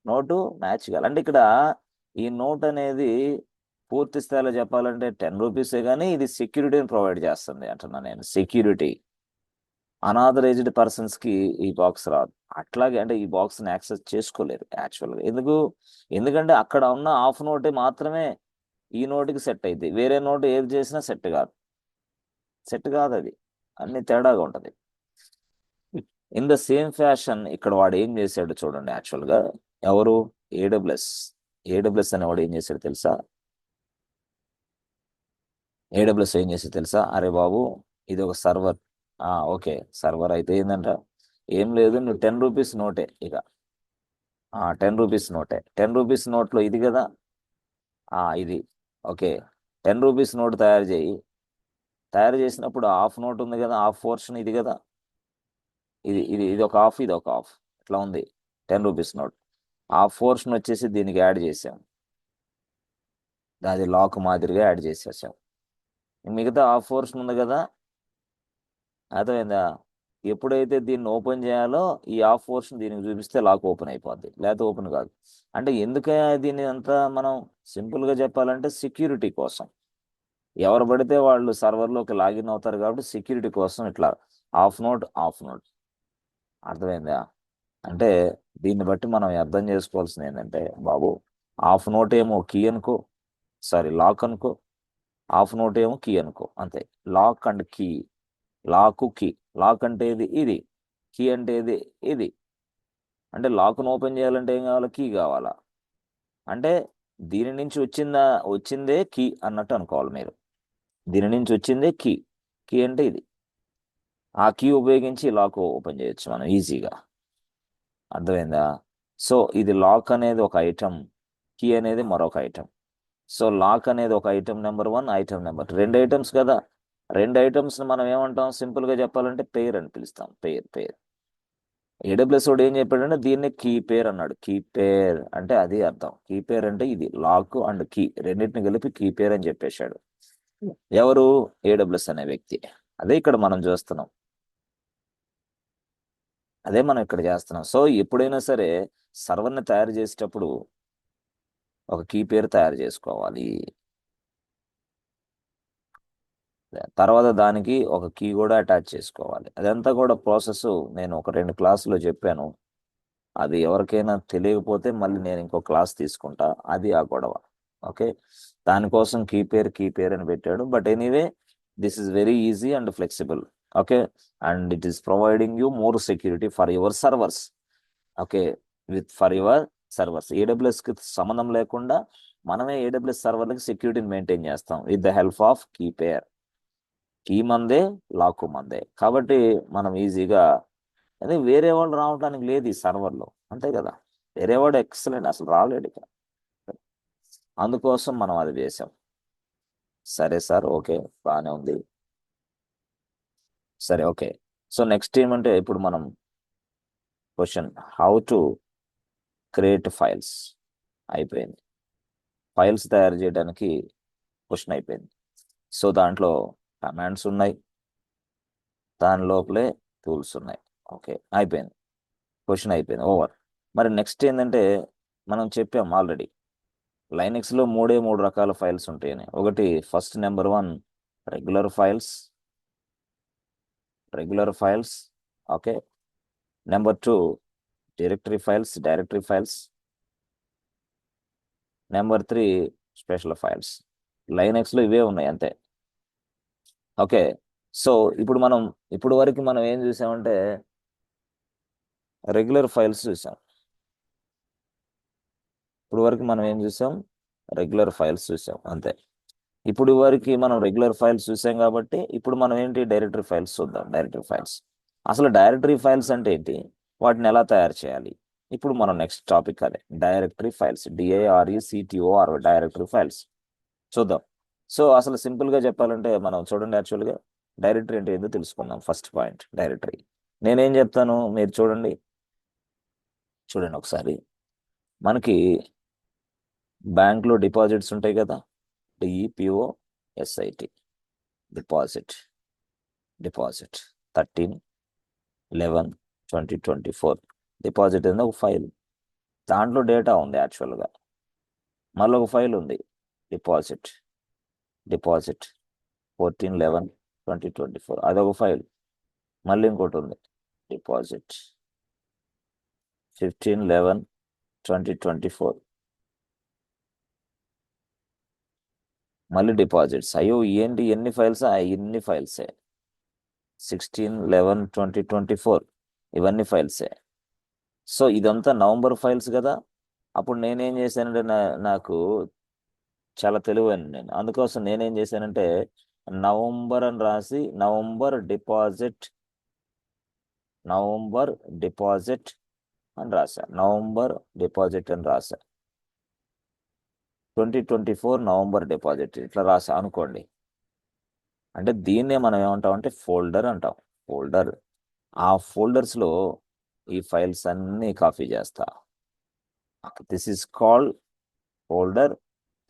నోటు మ్యాచ్ కాల అంటే ఇక్కడ ఈ నోట్ అనేది పూర్తి స్థాయిలో చెప్పాలంటే 10 రూపీసే, కానీ ఇది సెక్యూరిటీని ప్రొవైడ్ చేస్తుంది అంటున్నాను నేను. సెక్యూరిటీ. అనాథరైజ్డ్ పర్సన్స్కి ఈ బాక్స్ రాదు. అట్లాగే అంటే ఈ బాక్స్ని యాక్సెస్ చేసుకోలేరు యాక్చువల్గా. ఎందుకంటే అక్కడ ఉన్న హాఫ్ నోటే మాత్రమే ఈ నోటుకి సెట్ అయింది, వేరే నోటు ఏది చేసినా సెట్ కాదు. అది అన్ని తేడాగా ఉంటుంది. ఇన్ ద సేమ్ ఫ్యాషన్ ఇక్కడ వాడు ఏం చేశాడు చూడండి. యాక్చువల్గా ఎవరు? ఏడబ్ల్యూఎస్ అనేవాడు ఏం చేశాడు తెలుసా? ఏడబ్ల్యూఎస్ ఏం చేశాడు తెలుసా? అరే బాబు, ఇది ఒక సర్వర్. ఓకే, సర్వర్ అయితే ఏంటంట? ఏం లేదు, నువ్వు 10 రూపీస్ నోటే, ఇక రూపీస్ నోటే. 10 రూపీస్ నోట్లో ఇది కదా, ఇది ఓకే. 10 రూపీస్ నోట్ తయారు చేయి. తయారు చేసినప్పుడు హాఫ్ నోట్ ఉంది కదా, హాఫ్ పోర్షన్ ఇది కదా, ఇది ఒక హాఫ్, ఇది ఒక హాఫ్, ఇట్లా ఉంది 10 రూపీస్ నోట్. హాఫ్ పోర్షన్ వచ్చేసి దీనికి యాడ్ చేసాం, అది లాక్ మాదిరిగా యాడ్ చేసేసాం. మిగతా హాఫ్ పోర్షన్ ఉంది కదా, అర్థమైందా? ఎప్పుడైతే దీన్ని ఓపెన్ చేయాలో ఈ హాఫ్ పోర్షన్ దీనికి చూపిస్తే లాక్ ఓపెన్ అయిపోద్ది, లేకపోతే ఓపెన్ కాదు. అంటే ఎందుకయ్యా దీన్ని అంతా మనం సింపుల్గా చెప్పాలంటే సెక్యూరిటీ కోసం. ఎవరు పడితే వాళ్ళు సర్వర్లోకి లాగిన్ అవుతారు కాబట్టి సెక్యూరిటీ కోసం ఇట్లా హాఫ్ నోట్ హాఫ్ నోట్. అర్థమైందా? అంటే దీన్ని బట్టి మనం అర్థం చేసుకోవాల్సింది ఏంటంటే, బాబు హాఫ్ నోట్ ఏమో కీ అనుకో, సారీ లాక్ అనుకో, హాఫ్ నోట్ ఏమో కీ అనుకో, అంతే. Lock and key, lock key. Lock అంటే ఇది, కీ అంటే ఇది. అంటే లాక్ను ఓపెన్ చేయాలంటే ఏం కావాలా? కీ కావాలా. అంటే దీని నుంచి వచ్చిందే కీ అన్నట్టు అనుకోవాలి మీరు. దీని నుంచి వచ్చిందే కీ. కీ అంటే ఇది. ఆ కీ ఉపయోగించి లాక్ ఓపెన్ చేయొచ్చు మనం ఈజీగా. అర్థమైందా? సో ఇది లాక్ అనేది ఒక ఐటమ్, కీ అనేది మరొక ఐటమ్. సో లాక్ అనేది ఒక item number 1, item number 2. 2 items కదా. 2 ఐటమ్స్ని మనం ఏమంటాం? సింపుల్గా చెప్పాలంటే పేర్ అని పిలుస్తాం. పేర్. ఏడబ్ల్యూఎస్ వాడు ఏం చెప్పాడంటే దీన్ని కీ పేర్ అన్నాడు. కీ పేర్ అంటే అది అర్థం. కీ పేర్ అంటే ఇది లాక్ అండ్ కీ రెండింటిని కలిపి కీ పేర్ అని చెప్పేశాడు. ఎవరు? ఏడబ్ల్యూఎస్ అనే వ్యక్తి. అదే ఇక్కడ మనం చూస్తున్నాం, అదే మనం ఇక్కడ చేస్తున్నాం. సో ఎప్పుడైనా సరే సర్వర్ని తయారు చేసేటప్పుడు ఒక కీ పేరు తయారు చేసుకోవాలి. తర్వాత దానికి ఒక కీ కూడా అటాచ్ చేసుకోవాలి. అదంతా కూడా ప్రాసెస్ నేను ఒక 2 క్లాసులో చెప్పాను. అది ఎవరికైనా తెలియకపోతే మళ్ళీ నేను ఇంకో క్లాస్ తీసుకుంటా. అది ఆ గొడవ. ఓకే, దానికోసం కీ పేర్ అని పెట్టాడు. But anyway this is very easy and flexible. Okay, and it is providing you more security for your servers. Okay, for your servers. ఏడబ్ల్యూఎస్కి సంబంధం లేకుండా మనమే ఏడబ్ల్యూఎస్ సర్వర్లకి సెక్యూరిటీని మెయింటైన్ చేస్తాం with the help of key pair. Key మందే, lock మందే. కాబట్టి మనం ఈజీగా, అదే వేరే వాళ్ళు రావడానికి లేదు ఈ సర్వర్లో, అంతే కదా. వేరే వాడు ఎక్సలెంట్ అసలు రాలేడు ఇక. అందుకోసం మనం అది చేసాం. సరే సార్, ఓకే, బాగానే ఉంది. సరే, ఓకే. సో నెక్స్ట్ ఏమంటే ఇప్పుడు మనం question how to create files అయిపోయింది. ఫైల్స్ తయారు చేయడానికి క్వశ్చన్ అయిపోయింది. సో దాంట్లో కమాండ్స్ ఉన్నాయి, దాని లోపలే టూల్స్ ఉన్నాయి. ఓకే, అయిపోయింది. క్వశ్చన్ అయిపోయింది, ఓవర్. మరి నెక్స్ట్ ఏంటంటే మనం చెప్పాం ఆల్రెడీ, లైనక్స్లో 3 రకాల ఫైల్స్ ఉంటాయని. ఒకటి first number 1 regular files. Okay, number 2 directory files. Number 3 special files. లైనక్స్లో ఇవే ఉన్నాయి అంతే. ఓకే, సో ఇప్పుడు వరకు మనం ఏం చూసామంటే రెగ్యులర్ ఫైల్స్ చూసాం. రెగ్యులర్ ఫైల్స్ చూసాం అంతే. ఇప్పుడు వరకు మనం రెగ్యులర్ ఫైల్స్ చూసాం కాబట్టి ఇప్పుడు మనం ఏంటి, డైరెక్టరీ ఫైల్స్ చూద్దాం. డైరెక్టరీ ఫైల్స్, అసలు డైరెక్టరీ ఫైల్స్ అంటే ఏంటి, వాటిని ఎలా తయారు చేయాలి, ఇప్పుడు మనం నెక్స్ట్ టాపిక్ అదే directory files. DIRECTOR directory files చూద్దాం. సో అసలు సింపుల్గా చెప్పాలంటే మనం చూడండి, యాక్చువల్గా డైరెక్టరీ అంటే ఏంటో తెలుసుకుందాం. First point directory. నేనేం చెప్తాను మీరు చూడండి ఒకసారి. మనకి బ్యాంక్లో డిపాజిట్స్ ఉంటాయి కదా, DEPOSIT, డిపాజిట్ 13/11/2024. డిపాజిట్ అనేది ఒక ఫైల్, దాంట్లో డేటా ఉంది యాక్చువల్గా. మళ్ళీ ఒక ఫైల్ ఉంది డిపాజిట్ 14/11/2024, అదొక ఫైల్. మళ్ళీ ఇంకోటి ఉంది డిపాజిట్ 15/11/2024, మళ్ళీ డిపాజిట్స్. అయ్యో ఏంటి ఎన్ని ఫైల్స్, ఇన్ని ఫైల్సే. 16/11/2024, ఇవన్నీ ఫైల్సే. సో ఇదంతా నవంబర్ ఫైల్స్ కదా. అప్పుడు నేనేం చేశానంటే నాకు చాలా తెలివైన నేను, అందుకోసం నేనేం చేశానంటే నవంబర్ అని రాసి నవంబర్ డిపాజిట్ అని రాశా, నవంబర్ డిపాజిట్ అని రాశా, 2024 నవంబర్ డిపాజిట్ ఇట్లా రాశా అనుకోండి. అంటే దీన్నే మనం ఏమంటాం అంటే ఫోల్డర్ అంటాం. ఫోల్డర్. ఆ ఫోల్డర్స్లో ఈ ఫైల్స్ అన్నీ కాపీ చేస్తా. This is called folder,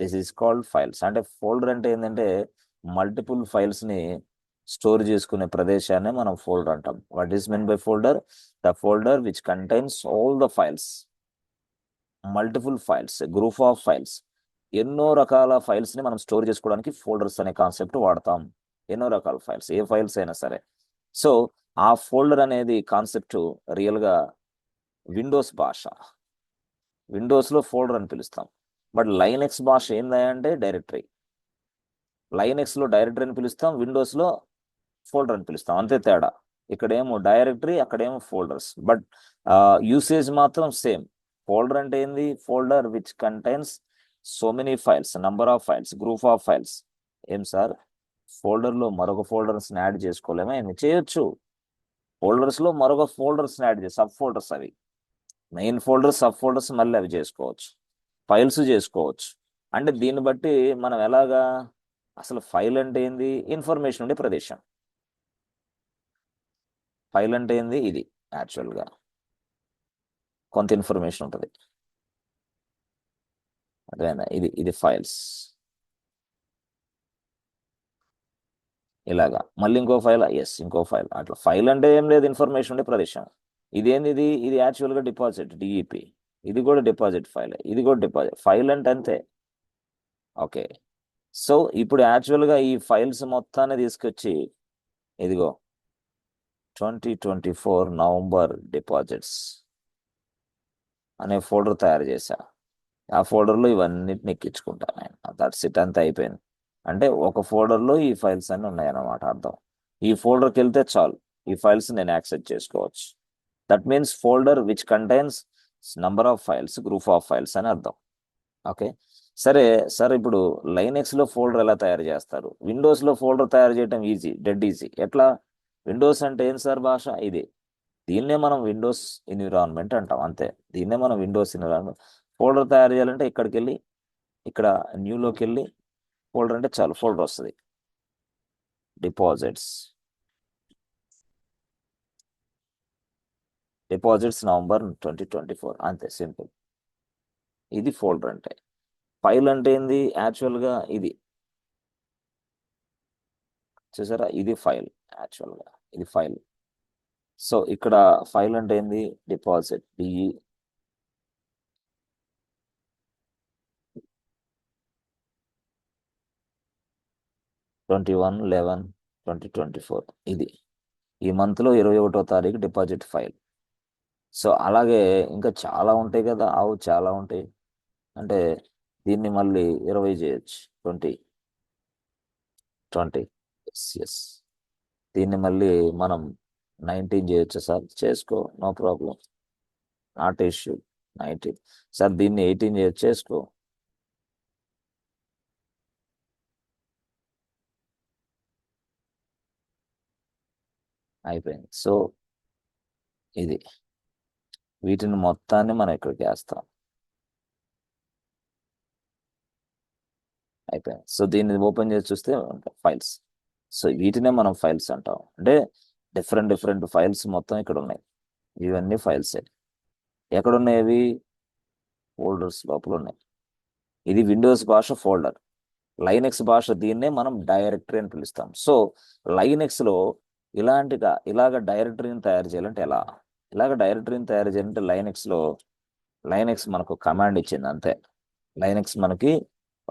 this is called files. అంటే ఫోల్డర్ అంటే ఏంటంటే మల్టిపుల్ ఫైల్స్ని స్టోర్ చేసుకునే ప్రదేశాన్ని మనం ఫోల్డర్ అంటాం. What is mean by folder? The folder which contains all the files, multiple files, group of files. ఎన్నో రకాల ఫైల్స్ని మనం స్టోర్ చేసుకోవడానికి ఫోల్డర్స్ అనే కాన్సెప్ట్ వాడతాం. ఎన్నో రకాల ఫైల్స్, ఏ ఫైల్స్ అయినా సరే. సో ఆ ఫోల్డర్ అనేది కాన్సెప్ట్ రియల్గా విండోస్ భాష, విండోస్లో ఫోల్డర్ అని పిలుస్తాం. బట్ లైనెక్స్ భాష ఏందంటే డైరెక్టరీ. లైనెక్స్లో డైరెక్టరీ అని పిలుస్తాం, విండోస్లో ఫోల్డర్ అని పిలుస్తాం, అంతే తేడా. ఇక్కడేమో డైరెక్టరీ, అక్కడేమో ఫోల్డర్స్, బట్ యూసేజ్ మాత్రం సేమ్. ఫోల్డర్ అంటే ఏంది? Folder which contains so many files, number of files, group of files. ఏం సార్, ఫోల్డర్లో మరొక ఫోల్డర్స్ని యాడ్ చేసుకోలేమా? ఏమి చేయొచ్చు. ఫోల్డర్స్లో మరొక ఫోల్డర్స్ని యాడ్ చేసి సబ్ ఫోల్డర్స్, అవి మెయిన్ ఫోల్డర్స్, సబ్ ఫోల్డర్స్ మళ్ళీ అవి చేసుకోవచ్చు, ఫైల్స్ చేసుకోవచ్చు. అంటే దీన్ని బట్టి మనం ఎలాగా, అసలు ఫైల్ అంటే ఏంది? ఇన్ఫర్మేషన్ ఉండే ప్రదేశం. ఫైల్ అంటే ఏంది? ఇది యాక్చువల్గా కొంత ఇన్ఫర్మేషన్ ఉంటుంది. అదేనా, ఇది ఇది ఫైల్స్. ఇలాగా మళ్ళీ ఇంకో ఫైల్, ఎస్ ఇంకో ఫైల్. అట్లా ఫైల్ అంటే ఏం లేదు, ఇన్ఫర్మేషన్ ఉండే ప్రదేశం. ఇదేంది? ఇది యాక్చువల్గా డిపాజిట్, డిఈపి. ఇది కూడా డిపాజిట్ ఫైల్, ఇది కూడా డిపాజిట్ ఫైల్ అంటే అంతే. ఓకే. సో ఇప్పుడు యాక్చువల్గా ఈ ఫైల్స్ మొత్తాన్ని తీసుకొచ్చి ఇదిగో 2024 నవంబర్ డిపాజిట్స్ అనే ఫోల్డర్ తయారు చేశా. ఆ ఫోల్డర్లో ఇవన్నిటిని ఎక్కించుకుంటాను నేను. దట్స్ ఇట్, అంతా అయిపోయింది. అంటే ఒక ఫోల్డర్లో ఈ ఫైల్స్ అన్నీ ఉన్నాయన్నమాట అర్థం. ఈ ఫోల్డర్కి వెళ్తే చాలు, ఈ ఫైల్స్ నేను యాక్సెస్ చేసుకోవచ్చు. That means folder which contains number of files, group of files అని అర్థం. ఓకే. సరే సార్, ఇప్పుడు లైనెక్స్లో ఫోల్డర్ ఎలా తయారు చేస్తారు? విండోస్లో ఫోల్డర్ తయారు చేయడం ఈజీ, డెడ్ ఈజీ. ఎట్లా? విండోస్ అంటే ఏం సార్ భాష? ఇది. దీన్నే మనం విండోస్ ఎన్విరాన్మెంట్ అంటాం, అంతే. దీన్నే మనం విండోస్ ఎన్విరాన్మెంట్. ఫోల్డర్ తయారు చేయాలంటే ఇక్కడికి వెళ్ళి, ఇక్కడ న్యూలోకి వెళ్ళి ఫోల్డర్ అంటే చాలు, ఫోల్డర్ వస్తుంది. డిపాజిట్స్, డిపాజిట్స్ నవంబర్ 2024, అంతే సింపుల్. ఇది ఫోల్డర్ అంటే. ఫైల్ అంటే ఏంది? యాక్చువల్గా ఇది చూసారా, ఇది ఫైల్. యాక్చువల్గా ఇది ఫైల్. సో ఇక్కడ ఫైల్ అంటే ఏంది? Deposit, DE 21/11/2024. ఇది ఈ మంత్లో 21వ తారీఖు డిపాజిట్ ఫైల్. సో అలాగే ఇంకా చాలా ఉంటాయి కదా, చాలా ఉంటాయి. అంటే దీన్ని మళ్ళీ 20 చేయొచ్చు, 20 20, ఎస్ ఎస్. దీన్ని మళ్ళీ మనం 19 చేయొచ్చు సార్, చేసుకో, no problem, not issue. 19 sir, దీన్ని 18 చేయొచ్చు, చేసుకో. అయిపోయింది. సో ఇది, వీటిని మొత్తాన్ని మనం ఇక్కడికి వేస్తాం. అయిపోయింది. సో దీన్ని ఓపెన్ చేసి చూస్తే ఫైల్స్. సో వీటినే మనం ఫైల్స్ అంటాం. అంటే డిఫరెంట్ డిఫరెంట్ ఫైల్స్ మొత్తం ఇక్కడ ఉన్నాయి. ఇవన్నీ ఫైల్సే. ఎక్కడున్నాయి అవి? ఫోల్డర్స్ లోపల ఉన్నాయి. ఇది విండోస్ భాష ఫోల్డర్. లైనెక్స్ భాష దీన్నే మనం డైరెక్టరీ అని పిలుస్తాం. సో లైనెక్స్లో ఇలాగ డైరెక్టరీని తయారు చేయాలంటే ఎలా? ఇలాగ డైరెక్టరీని తయారు చేయాలంటే లైనెక్స్ మనకు కమాండ్ ఇచ్చింది, అంతే. లైనెక్స్ మనకి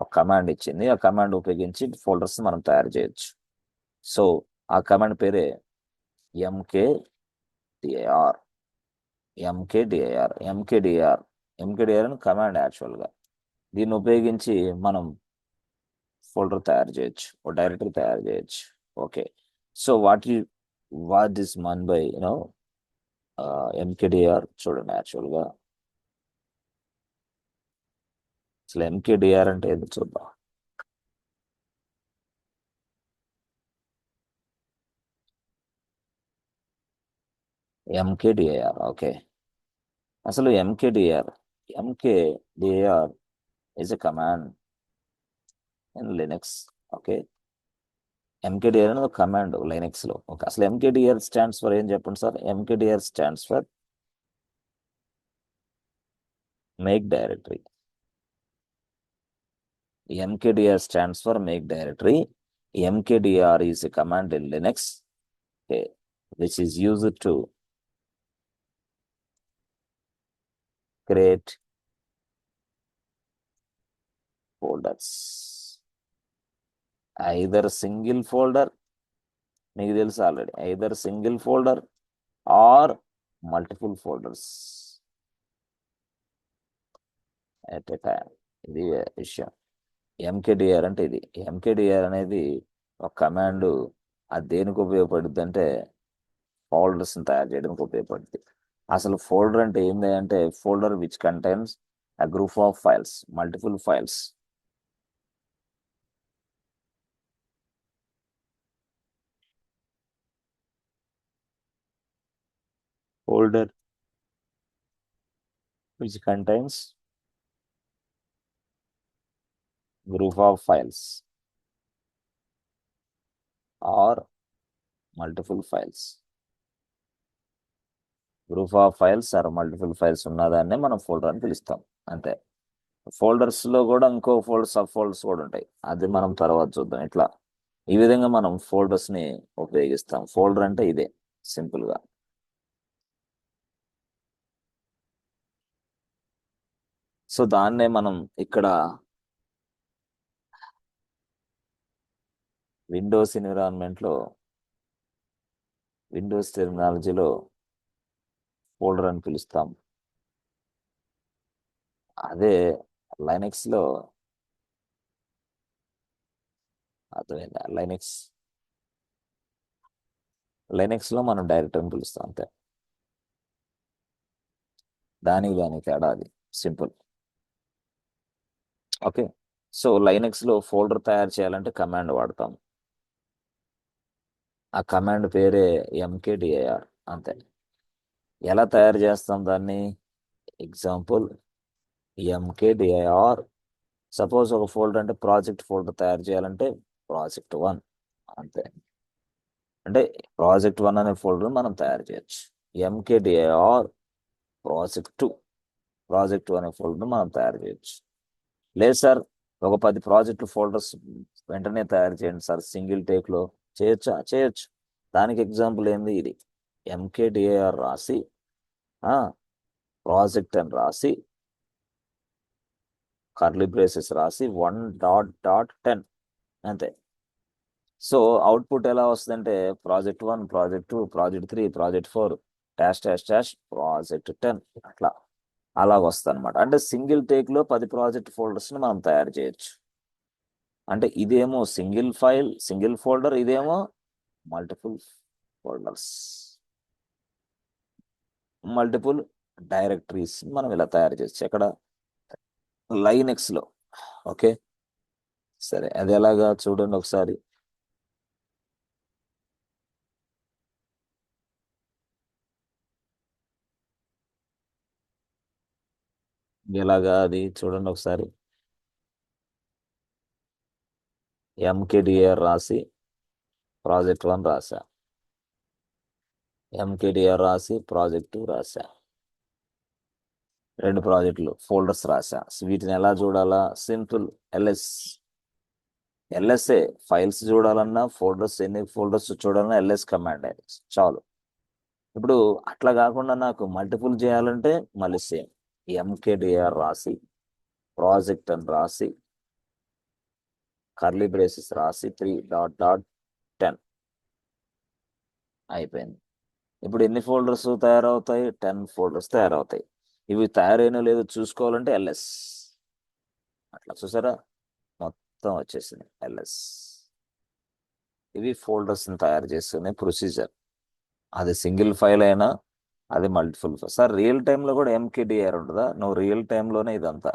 ఒక కమాండ్ ఇచ్చింది, ఆ కమాండ్ ఉపయోగించి ఫోల్డర్స్ మనం తయారు చేయొచ్చు. సో ఆ కమాండ్ పేరే ఎంకేడిఆర్. ఎంకేడిఆర్ అని కమాండ్ యాక్చువల్గా. దీన్ని ఉపయోగించి మనం ఫోల్డర్ తయారు చేయొచ్చు, ఓ డైరెక్టరీ తయారు చేయొచ్చు. Okay. So what is meant by MKDIR చూడండి. యాక్చువల్గా అసలు ఎంకేడిఆర్ అంటే ఏదో చూద్దాం. MKDIR, okay. అసలు MKDIR is a command in Linux. Okay, MKDIR అనేది ఒక కమాండ్ లైనక్స్ లో. ఓకే, అసలు ఎంకేడిఆర్ స్టాండ్స్ ఫర్ ఏం చెప్పండి sir? MKDIR stands for make directory. MKDIR stands for make directory. MKDIR is a command in Linux, okay, which is used to create folders. Either single folder, మీకు తెలుసు already, either single folder or multiple folders at a time. ఇది విషయం. ఎంకేడిఆర్ అంటే ఇది. ఎంకేడిఆర్ అనేది ఒక command. అది దేనికి ఉపయోగపడుద్ది అంటే ఫోల్డర్స్ని తయారు చేయడానికి ఉపయోగపడుతుంది. అసలు ఫోల్డర్ అంటే ఏంటి అంటే folder which contains a group of files, multiple files. Folder which contains group of files or multiple files. Group of files or multiple files ఉన్నదాన్నే మనం ఫోల్డర్ అని పిలుస్తాం, అంతే. ఫోల్డర్స్ లో కూడా ఇంకో సబ్ ఫోల్డర్స్ కూడా ఉంటాయి, అది మనం తర్వాత చూద్దాం. ఇట్లా ఈ విధంగా మనం ఫోల్డర్స్ ని ఉపయోగిస్తాం. ఫోల్డర్ అంటే ఇదే సింపుల్ గా. సో దాన్నే మనం ఇక్కడ విండోస్ ఎన్విరాన్మెంట్ లో, విండోస్ టెర్మినాలజీలో ఫోల్డర్ అని పిలుస్తాం. అదే లైనక్స్ లో అర్థమైందా? లైనక్స్ లో మనం డైరెక్ట్ అని పిలుస్తాం, అంతే. దానికి తేడా అది, సింపుల్. ఓకే, సో లైనక్స్ లో ఫోల్డర్ తయారు చేయాలంటే కమాండ్ వాడతాం. ఆ కమాండ్ పేరే ఎంకేడిఐఆర్, అంతే. ఎలా తయారు చేస్తాం దాన్ని? Example mkdir. సపోజ్ ఒక ఫోల్డర్ అంటే ప్రాజెక్ట్ ఫోల్డర్ తయారు చేయాలంటే project1, అంతే. అంటే project1 అనే ఫోల్డర్ మనం తయారు చేయొచ్చు. ఎంకేడిఐఆర్ ప్రాజెక్ట్2 అనే ఫోల్డర్ మనం తయారు చేయొచ్చు. లేదు సార్, ఒక 10 ప్రాజెక్టు ఫోల్డర్స్ వెంటనే తయారు చేయండి సార్ సింగిల్ టేక్లో, చేయొచ్చా? చేయొచ్చు. దానికి ఎగ్జాంపుల్ ఏంది? ఇది ఎంకేడిఐఆర్ రాసి ప్రాజెక్ట్ అని రాసి కర్లీ బ్రేసెస్ రాసి 1.10, అంతే. సో అవుట్పుట్ ఎలా వస్తుందంటే project1, project2, project3, project4 project10, అట్లా అలాగొస్తుంది అనమాట. అంటే సింగిల్ టేక్లో 10 ప్రాజెక్ట్ ఫోల్డర్స్ని మనం తయారు చేయొచ్చు. అంటే ఇదేమో సింగిల్ ఫోల్డర్, ఇదేమో మల్టిపుల్ ఫోల్డర్స్, మల్టిపుల్ డైరెక్టరీస్ మనం ఇలా తయారు చేయొచ్చు ఎక్కడ? లైనక్స్ లో. ఓకే, సరే, అది ఎలాగా చూడండి ఒకసారి. ఎలాగా అది చూడండి ఒకసారి. ఎంకేడిఆర్ రాసి project1 రాసా, ఎంకేడిఆర్ రాసి project2 రాసా, 2 ప్రాజెక్టులు ఫోల్డర్స్ రాసా. వీటిని ఎలా చూడాలా? Simple LSA. ఫైల్స్ చూడాలన్నా, ఫోల్డర్స్, ఎన్ని ఫోల్డర్స్ చూడాలన్నా ఎల్ఎస్ కమాండ్ చాలు. ఇప్పుడు అట్లా కాకుండా నాకు మల్టిపుల్ చేయాలంటే మళ్ళీ సేమ్ ఎంకేడిఆర్ రాసి ప్రాజెక్ట్ అని రాసి కర్లీ బ్రేసెస్ రాసి 3.10 అయిపోయింది. ఇప్పుడు ఎన్ని ఫోల్డర్స్ తయారవుతాయి? 10 ఫోల్డర్స్ తయారవుతాయి. ఇవి తయారైన లేదో చూసుకోవాలంటే ఎల్ఎస్. అట్లా చూసారా, మొత్తం వచ్చేసింది ఎల్ఎస్. ఇవి ఫోల్డర్స్ని తయారు చేసుకునే ప్రొసీజర్. అది సింగిల్ ఫైల్ అయినా, అది మల్టిపుల్ ఫైల్. సార్ రియల్ టైంలో కూడా ఎంకేడిఆర్ ఉంటుందా? నువ్వు రియల్ టైంలోనే ఇదంతా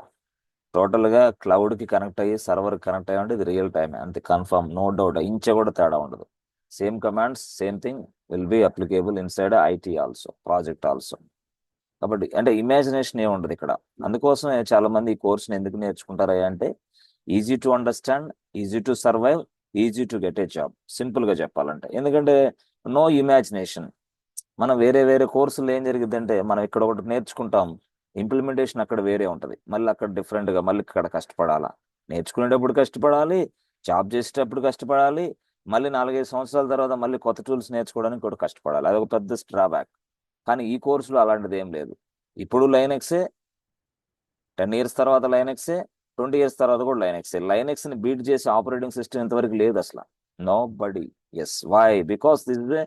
టోటల్గా క్లౌడ్కి కనెక్ట్ అయ్యి సర్వర్కి కనెక్ట్ అయ్యి ఉంటే ఇది రియల్ టైమే, అంతే, కన్ఫర్మ్, నో డౌట్. ఇంచే కూడా తేడా ఉండదు. Same commands, same thing will be applicable inside IT also, project also. కాబట్టి అంటే ఇమాజినేషన్ ఏమి ఉండదు ఇక్కడ. అందుకోసమే చాలా మంది ఈ కోర్సుని ఎందుకు నేర్చుకుంటారా అంటే easy to understand, easy to survive, easy to get a job, simple గా చెప్పాలంటే. ఎందుకంటే నో ఇమాజినేషన్. మనం వేరే వేరే కోర్సులు ఏం జరిగిందంటే మనం ఇక్కడ ఒకటి నేర్చుకుంటాం, ఇంప్లిమెంటేషన్ అక్కడ వేరే ఉంటది, మళ్ళీ అక్కడ డిఫరెంట్ గా మళ్ళీ ఇక్కడ కష్టపడాలా, నేర్చుకునేటప్పుడు కష్టపడాలి, జాబ్ చేసేటప్పుడు కష్టపడాలి, మళ్ళీ 4-5 సంవత్సరాల తర్వాత మళ్ళీ కొత్త టూల్స్ నేర్చుకోవడానికి కూడా కష్టపడాలి. అది ఒక పెద్ద డ్రాబ్యాక్. కానీ ఈ కోర్సులో అలాంటిది ఏం లేదు. ఇప్పుడు లైనెక్సే, 10 years తర్వాత లైనెక్సే, 20 years తర్వాత కూడా లైనెక్సే. లైనెక్స్ ని బీట్ చేసే ఆపరేటింగ్ సిస్టమ్ ఇంతవరకు లేదు అసలు. Nobody. Yes, why? Because this is a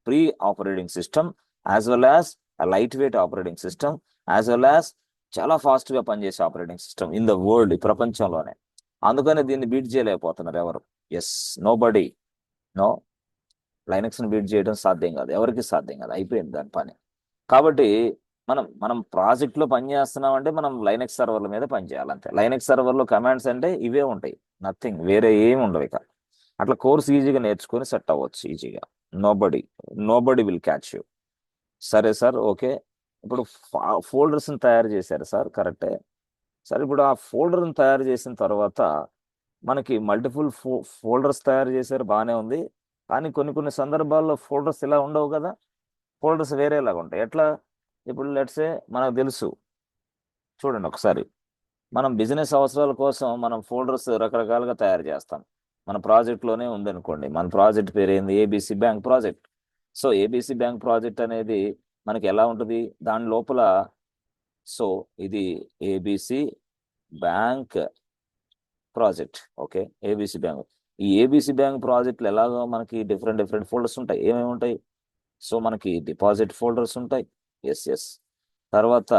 free operating system, as well as light weight operating system, as well as చాలా ఫాస్ట్ గా పనిచేసే operating system in the world, ఈ ప్రపంచంలోనే. అందుకనే దీన్ని బీట్ చేయలేకపోతున్నారు ఎవరు. Yes, nobody. No, Linux ని బీట్ చేయడం సాధ్యం కాదు, ఎవరికి సాధ్యం కాదు, అయిపోయింది దాని పని. కాబట్టి మనం మనం ప్రాజెక్ట్ లో పని చేస్తున్నాం అంటే మనం లైనక్స్ సర్వర్ల మీద పని చేయాలి అంతే. లైనక్స్ సర్వర్ లో కమాండ్స్ అంటే ఇవే ఉంటాయి, నథింగ్, వేరే ఏమి ఉండవు ఇక. అట్లా కోర్స్ ఈజీగా నేర్చుకొని సెట్ అవ్వచ్చు ఈజీగా. Nobody nobody will catch you. సరే సార్, ఓకే. ఇప్పుడు ఫోల్డర్స్ ని తయారు చేశారు సార్, కరెక్టే. సరే, ఇప్పుడు ఆ ఫోల్డర్ని తయారు చేసిన తర్వాత మనకి మల్టిపుల్ ఫోల్డర్స్ తయారు చేశారు, బాగానే ఉంది. కానీ కొన్ని కొన్ని సందర్భాల్లో ఫోల్డర్స్ ఇలా ఉండవు కదా, ఫోల్డర్స్ వేరేలాగా ఉంటాయి. ఎట్లా? ఇప్పుడు లెట్సే మనకు తెలుసు, చూడండి ఒకసారి. మనం బిజినెస్ అవసరాల కోసం మనం ఫోల్డర్స్ రకరకాలుగా తయారు చేస్తాం. మన ప్రాజెక్ట్లోనే ఉందనుకోండి, మన ప్రాజెక్ట్ పేరు ఏంది? ABC bank project. So ABC bank project అనేది మనకి ఎలా ఉంటుంది దాని లోపల? సో ఇది ABC bank project, okay. ABC bank. ఈ ఏబిసి బ్యాంక్ ప్రాజెక్టులు ఎలాగో మనకి డిఫరెంట్ డిఫరెంట్ ఫోల్డర్స్ ఉంటాయి. ఏమేమి ఉంటాయి? సో మనకి డిపాజిట్ ఫోల్డర్స్ ఉంటాయి, ఎస్ ఎస్. తర్వాత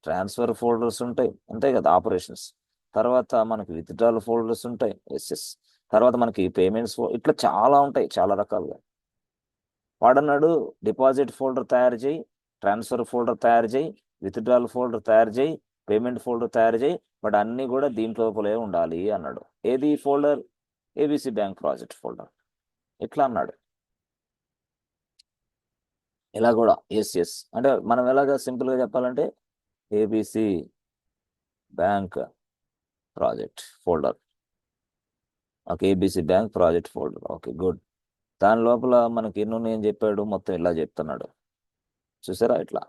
ట్రాన్స్ఫర్ ఫోల్డర్స్ ఉంటాయి, అంతే కదా, ఆపరేషన్స్. తర్వాత మనకి విత్డ్రాల్ ఫోల్డర్స్ ఉంటాయి, ఎస్ ఎస్. తర్వాత మనకి పేమెంట్స్, ఇట్లా చాలా ఉంటాయి, చాలా రకాలుగా. వాడన్నాడు డిపాజిట్ ఫోల్డర్ తయారు చేయి, ట్రాన్స్ఫర్ ఫోల్డర్ తయారు చేయి, విత్డ్రాల్ ఫోల్డర్ తయారు చేయి, పేమెంట్ ఫోల్డర్ తయారు చేయి, బట్ అన్నీ కూడా దీంట్లోపలే ఉండాలి అన్నాడు. ఏది folder? ABC bank project folder. ఇట్లా అన్నాడు. ఇలా కూడా ఎస్ ఎస్. అంటే మనం ఎలాగా సింపుల్గా చెప్పాలంటే ABC bank project folder, okay. ABC bank project folder, okay, good. దాని లోపల మనకి ఎన్ని ఉన్నాయని చెప్పాడు, మొత్తం ఇలా చెప్తున్నాడు, చూసారా ఇట్లా.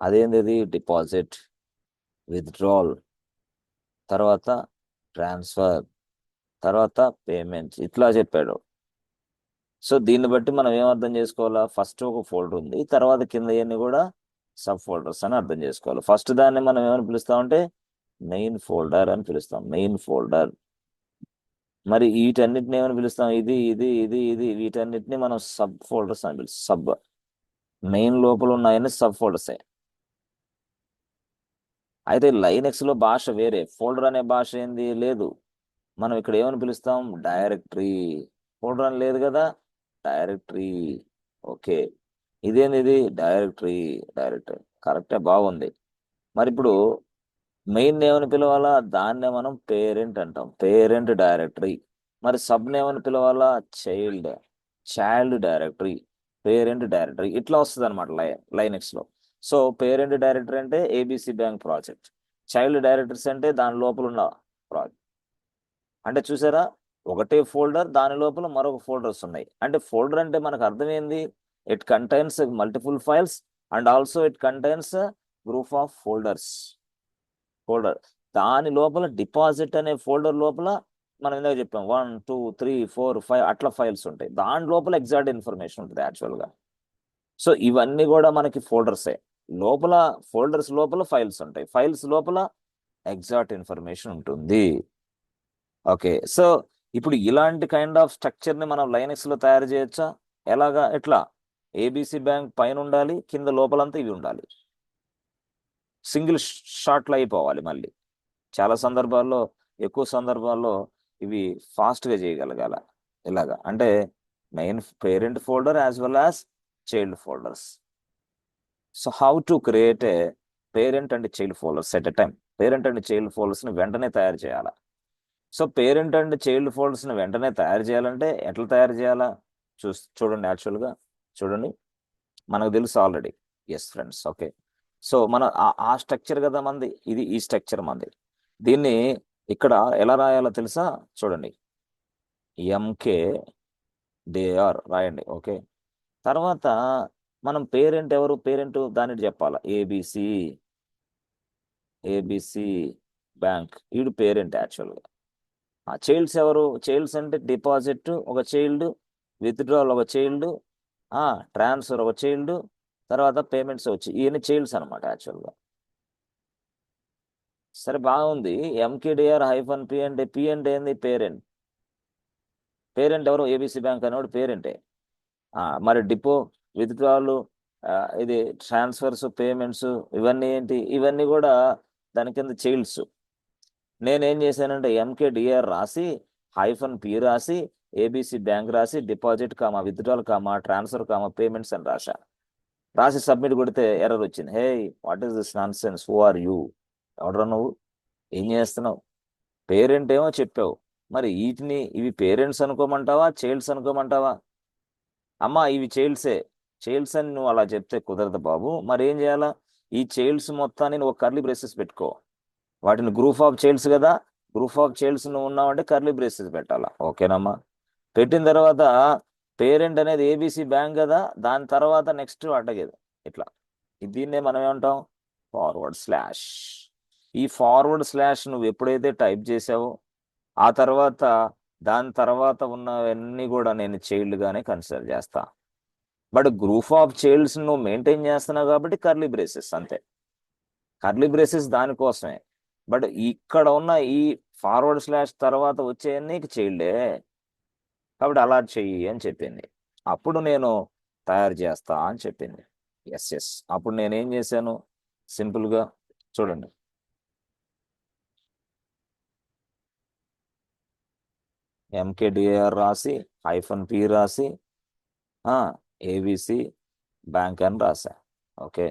అదేంది? డిపాజిట్, విత్డ్రాల్, తర్వాత ట్రాన్స్ఫర్, తర్వాత పేమెంట్స్, ఇట్లా చెప్పాడు. సో దీన్ని బట్టి మనం ఏమర్థం చేసుకోవాలా? ఫస్ట్ ఒక ఫోల్డర్ ఉంది, తర్వాత కింద ఇవన్నీ కూడా సబ్ ఫోల్డర్స్ అని అర్థం చేసుకోవాలి. ఫస్ట్ దాన్ని మనం ఏమని పిలుస్తామంటే మెయిన్ ఫోల్డర్ అని పిలుస్తాం, మెయిన్ ఫోల్డర్. మరి వీటన్నిటిని ఏమని పిలుస్తాం? ఇది ఇది ఇది ఇది, వీటన్నిటిని మనం సబ్ ఫోల్డర్స్ అని పిలుస్తాం. సబ్, మెయిన్ లోపల ఉన్నాయని సబ్ ఫోల్డర్సే. అయితే లైనెక్స్ లో భాష వేరే, ఫోల్డర్ అనే భాష ఏంది? లేదు. మనం ఇక్కడ ఏమని పిలుస్తాం? డైరెక్టరీ. ఫోల్డర్ అని లేదు కదా, డైరెక్టరీ, ఓకే. ఇదేంది? ఇది డైరెక్టరీ. డైరెక్టరీ కరెక్టే, బాగుంది. మరి ఇప్పుడు మెయిన్ ఏమని పిలవాలా? దాన్నే మనం పేరెంట్ అంటాం, పేరెంట్ డైరెక్టరీ. మరి సబ్ ఏమని పిలవాలా? Child, child directory, parent directory. ఇట్లా వస్తుంది అనమాట లైనెక్స్ లో. సో పేరెంట్ డైరెక్టరీ అంటే ABC bank project, child directories అంటే దాని లోపల ఉన్న ప్రాజెక్ట్. అంటే చూసారా, ఒకటే ఫోల్డర్, దాని లోపల మరొక ఫోల్డర్స్ ఉన్నాయి. అంటే ఫోల్డర్ అంటే మనకు అర్థమైంది, it contains multiple files and also it contains group of folders. Folder దాని లోపల డిపాజిట్ అనే ఫోల్డర్ లోపల మనం ఇందాక చెప్పాం 1 2 3 4 5 అట్లా ఫైల్స్ ఉంటాయి. దాని లోపల ఎగ్జాక్ట్ ఇన్ఫర్మేషన్ ఉంటుంది యాక్చువల్గా. సో ఇవన్నీ కూడా మనకి ఫోల్డర్సే. లోపల ఫోల్డర్స్ లోపల ఫైల్స్ ఉంటాయి, ఫైల్స్ లోపల ఎగ్జాక్ట్ ఇన్ఫర్మేషన్ ఉంటుంది, ఓకే. సో ఇప్పుడు ఇలాంటి కైండ్ ఆఫ్ స్ట్రక్చర్ ని మనం లైనక్స్ లో తయారు చేయొచ్చా? ఎలాగా? ఎట్లా? ఏబిసి బ్యాంక్ పైన ఉండాలి, కింద లోపలంతా ఇవి ఉండాలి, సింగిల్ షాట్ లో అయిపోవాలి. మళ్ళీ చాలా సందర్భాల్లో, ఎక్కువ సందర్భాల్లో ఇవి ఫాస్ట్ గా చేయగలగాల. ఇలాగా అంటే main parent folder as well as child folders. So how to create a parent and child folders at a time? Parent and child folders ని వెంటనే తయారు చేయాలా? So parent and child folders ని వెంటనే తయారు చేయాలంటే ఎట్లా తయారు చేయాలా? చూడండి, యాక్చువల్గా చూడండి, మనకు తెలుసు already. Yes friends, okay. So మన ఆ స్ట్రక్చర్ కదా మంది, ఇది ఈ స్ట్రక్చర్ మంది. దీన్ని ఇక్కడ ఎలా రాయాలో తెలుసా? చూడండి, ఎంకే డిఆర్ రాయండి, ఓకే. తర్వాత మనం పేరెంట్ ఎవరు? పేరెంట్ దాన్ని చెప్పాలా, ఏబిసి బ్యాంక్, వీడు పేరెంట్ యాక్చువల్గా. ఆ చైల్డ్స్ ఎవరు? చైల్డ్స్ అంటే డిపాజిట్ ఒక చైల్డ్, విత్డ్రాల్ ఒక చైల్డ్, ట్రాన్స్ఫర్ ఒక చైల్డ్, తర్వాత పేమెంట్స్ వచ్చి ఇవన్నీ చైల్డ్స్ అనమాట యాక్చువల్గా. సరే బాగుంది. ఎంకేడిఆర్ హైఫన్ పి అంటే పి అంటే ఏంది? పేరెంట్. పేరెంట్ ఎవరు? ఏబిసి బ్యాంక్ అనేవాడు పేరెంటే. మరి డిపో, విత్డ్రాల్, ఇది ట్రాన్స్ఫర్స్, పేమెంట్స్, ఇవన్నీ ఏంటి? ఇవన్నీ కూడా దాని కింద చైల్డ్స్. నేనేం చేశానంటే ఎంకేడిఆర్ రాసి, హైఫన్ పి రాసి, ఏబిసి బ్యాంక్ రాసి, deposit comma withdrawal comma transfer comma payments అని రాసి సబ్మిట్ కొడితే ఎర్రర్ వచ్చింది. Hey, what is this nonsense? Who are you? ఎవడరా నువ్వు? ఏం చేస్తున్నావు? పేరెంట్ ఏమో చెప్పావు, మరి వీటిని ఇవి పేరెంట్స్ అనుకోమంటావా, చైల్డ్స్ అనుకోమంటావా? అమ్మా ఇవి చైల్డ్సే. చైల్డ్స్ అని నువ్వు అలా చెప్తే కుదరదు బాబు. మరి ఏం చేయాలా? ఈ చైల్డ్స్ మొత్తాన్ని నువ్వు కర్లీ బ్రేసెస్ పెట్టుకో. వాటిని గ్రూప్ ఆఫ్ చైల్డ్స్ కదా, గ్రూప్ ఆఫ్ చైల్డ్స్ నువ్వు ఉన్నావంటే కర్లీ బ్రేసెస్ పెట్టాలా, ఓకేనమ్మా? పెట్టిన తర్వాత పేరెంట్ అనేది ఏబిసి బ్యాంక్ కదా, దాని తర్వాత నెక్స్ట్ అడ్డగేది ఇట్లా. దీన్నే మనం ఏమంటాం? Forward slash. ఈ ఫార్వర్డ్ స్లాష్ నువ్వు ఎప్పుడైతే టైప్ చేసావో ఆ తర్వాత దాని తర్వాత ఉన్నవన్నీ కూడా నేను చైల్డ్ గానే కన్సిడర్ చేస్తా. బట్ గ్రూప్ ఆఫ్ చైల్డ్స్ నువ్వు మెయింటైన్ చేస్తున్నావు కాబట్టి కర్లీ బ్రేసెస్, అంతే. కర్లీ బ్రేసెస్ దానికోసమే. బట్ ఇక్కడ ఉన్న ఈ ఫార్వర్డ్ స్లాష్ తర్వాత వచ్చేయన్నీ చైల్డే, కాబట్టి అలా చెయ్యి అని చెప్పింది. అప్పుడు నేను తయారు చేస్తా అని చెప్పింది. ఎస్. అప్పుడు నేనేం చేశాను? సింపుల్గా చూడండి, ఎంకేడిఆర్ రాసి, హైఫన్ పి రాసి, ఏబిసి బ్యాంక్ అని రాసా, ఓకే.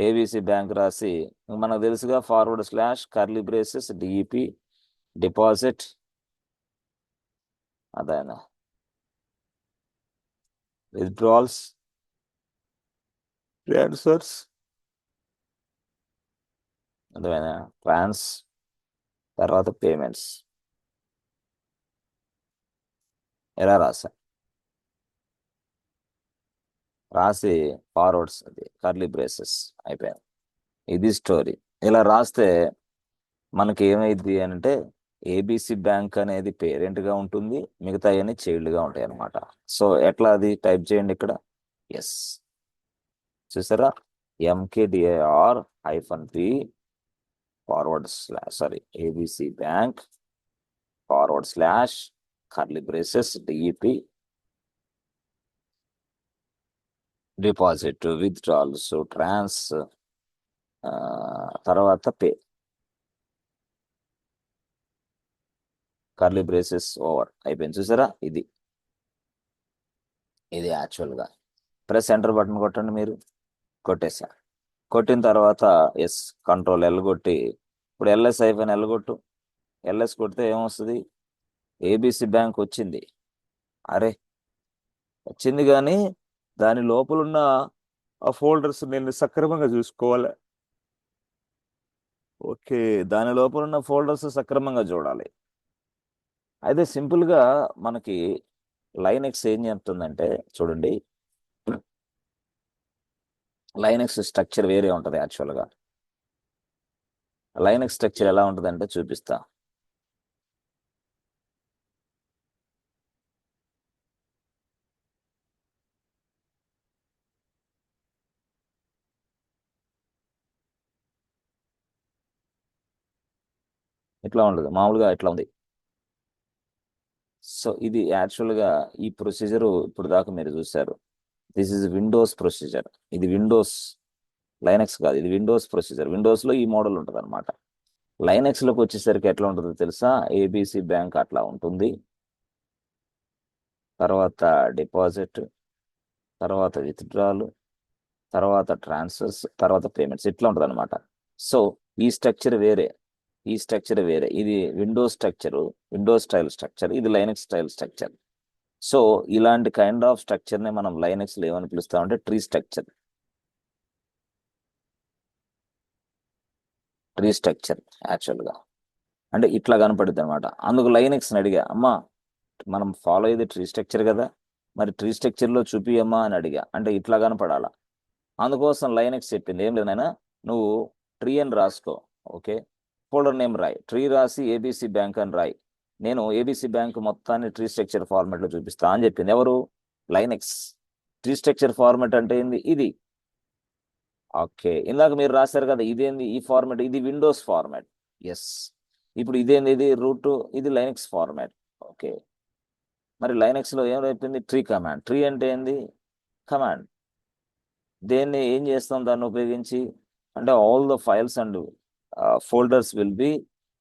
ఏబిసి బ్యాంక్ రాసి, మనకు తెలుసుగా forward slash curly braces DEP deposit, అదేనా విత్డ్రాల్స్, ట్రాన్స్ఫర్స్, అదేనా తర్వాత పేమెంట్స్, ఎలా రాసి ఫార్వర్డ్స్, అది కర్లీ బ్రేసెస్ అయిపోయింది. ఇది స్టోరీ. ఇలా రాస్తే మనకి ఏమైంది అని అంటే ఏబిసి బ్యాంక్ అనేది పేరెంట్ గా ఉంటుంది, మిగతా అన్ని చైల్డ్ గా ఉంటాయి అనమాట. సో ఎట్లా అది టైప్ చేయండి ఇక్కడ. ఎస్, చూసారా? MKDIR hyphen P forward slash, sorry, ABC bank forward slash curly braces DEP deposit withdrawals తర్వాత పే, కర్లీ బ్రేసెస్ ఓవర్ అయిపోయింది. చూసారా? ఇది యాక్చువల్గా. ప్రెస్ ఎంటర్ బటన్ కొట్టండి మీరు. కొట్టేసా. కొట్టిన తర్వాత ఎస్, కంట్రోల్ ఎల్ కొట్టి, ఇప్పుడు ఎల్ఎస్ అయిపోయిన ఎల్ కొట్టు. ఎల్ఎస్ కొడితే ఏమొస్తుంది? ఏబిసి బ్యాంక్ వచ్చింది. అరే వచ్చింది, కానీ దాని లోపల ఉన్న ఆ ఫోల్డర్స్ నేను సక్రమంగా చూసుకోవాలి. ఓకే, దాని లోపల ఉన్న ఫోల్డర్స్ సక్రమంగా చూడాలి. అయితే సింపుల్గా మనకి లైనెక్స్ ఏం చెప్తుందంటే, చూడండి, లైనెక్స్ స్ట్రక్చర్ వేరే ఉంటుంది యాక్చువల్గా. లైనెక్స్ స్ట్రక్చర్ ఎలా ఉంటుందంటే చూపిస్తా. ఇట్లా ఉండదు, మామూలుగా ఇట్లా ఉంది. సో ఇది యాక్చువల్గా ఈ ప్రొసీజర్ ఇప్పుడు దాకా మీరు చూశారు. This is Windows procedure. ఇది విండోస్, లైనెక్స్ కాదు, ఇది విండోస్ ప్రొసీజర్. విండోస్లో ఈ మోడల్ ఉంటుంది అనమాట. లైనెక్స్లోకి వచ్చేసరికి ఎట్లా ఉంటుందో తెలుసా? ఏబిసి బ్యాంక్ అట్లా ఉంటుంది, తర్వాత డిపాజిట్, తర్వాత విత్డ్రాల్, తర్వాత ట్రాన్స్ఫర్స్, తర్వాత పేమెంట్స్, ఇట్లా ఉంటుంది అనమాట. సో ఈ స్ట్రక్చర్ వేరే, ఈ స్ట్రక్చర్ వేరే. ఇది Windows structure, Windows style structure, ఇది లైనెక్స్ స్టైల్ స్ట్రక్చర్. సో ఇలాంటి కైండ్ ఆఫ్ స్ట్రక్చర్ని మనం లైనెక్స్లో ఏమని పిలుస్తామంటే ట్రీ స్ట్రక్చర్. స్ట్రక్చర్ యాక్చువల్గా అంటే ఇట్లా కనపడుద్ది అనమాట. అందుకు లైనెక్స్ని అడిగా, అమ్మా మనం ఫాలో అయ్యేది ట్రీ స్ట్రక్చర్ కదా, మరి ట్రీ స్ట్రక్చర్లో చూపియమ్మా అని అడిగా. అంటే ఇట్లా కనపడాలా. అందుకోసం లైనెక్స్ చెప్పింది ఏం లేదు నాయనా, నువ్వు ట్రీ అని రాసుకో. ఓకే, ఫోల్డర్ నేమ్ రాయి, ట్రీ రాసి ఏబీసీ బ్యాంక్ అని రాయి. నేను ఏబీసీ బ్యాంక్ మొత్తాన్ని ట్రీ స్ట్రక్చర్ ఫార్మాట్లో చూపిస్తా అని చెప్పింది. ఎవరు? లైనెక్స్. ట్రీ స్ట్రక్చర్ ఫార్మాట్ అంటే ఏంది? ఇది. ఓకే, ఇందాక మీరు రాశారు కదా ఇదేంది ఈ ఫార్మాట్, ఇది విండోస్ ఫార్మాట్. ఎస్. ఇప్పుడు ఇదేంది? ఇది రూట్, ఇది లైనెక్స్ ఫార్మాట్. ఓకే, మరి లైనెక్స్లో ఏం చెప్పింది? Tree command. ట్రీ అంటే ఏంది? కమాండ్. దేన్ని ఏం చేస్తాం దాన్ని ఉపయోగించి అంటే all the files and folders will be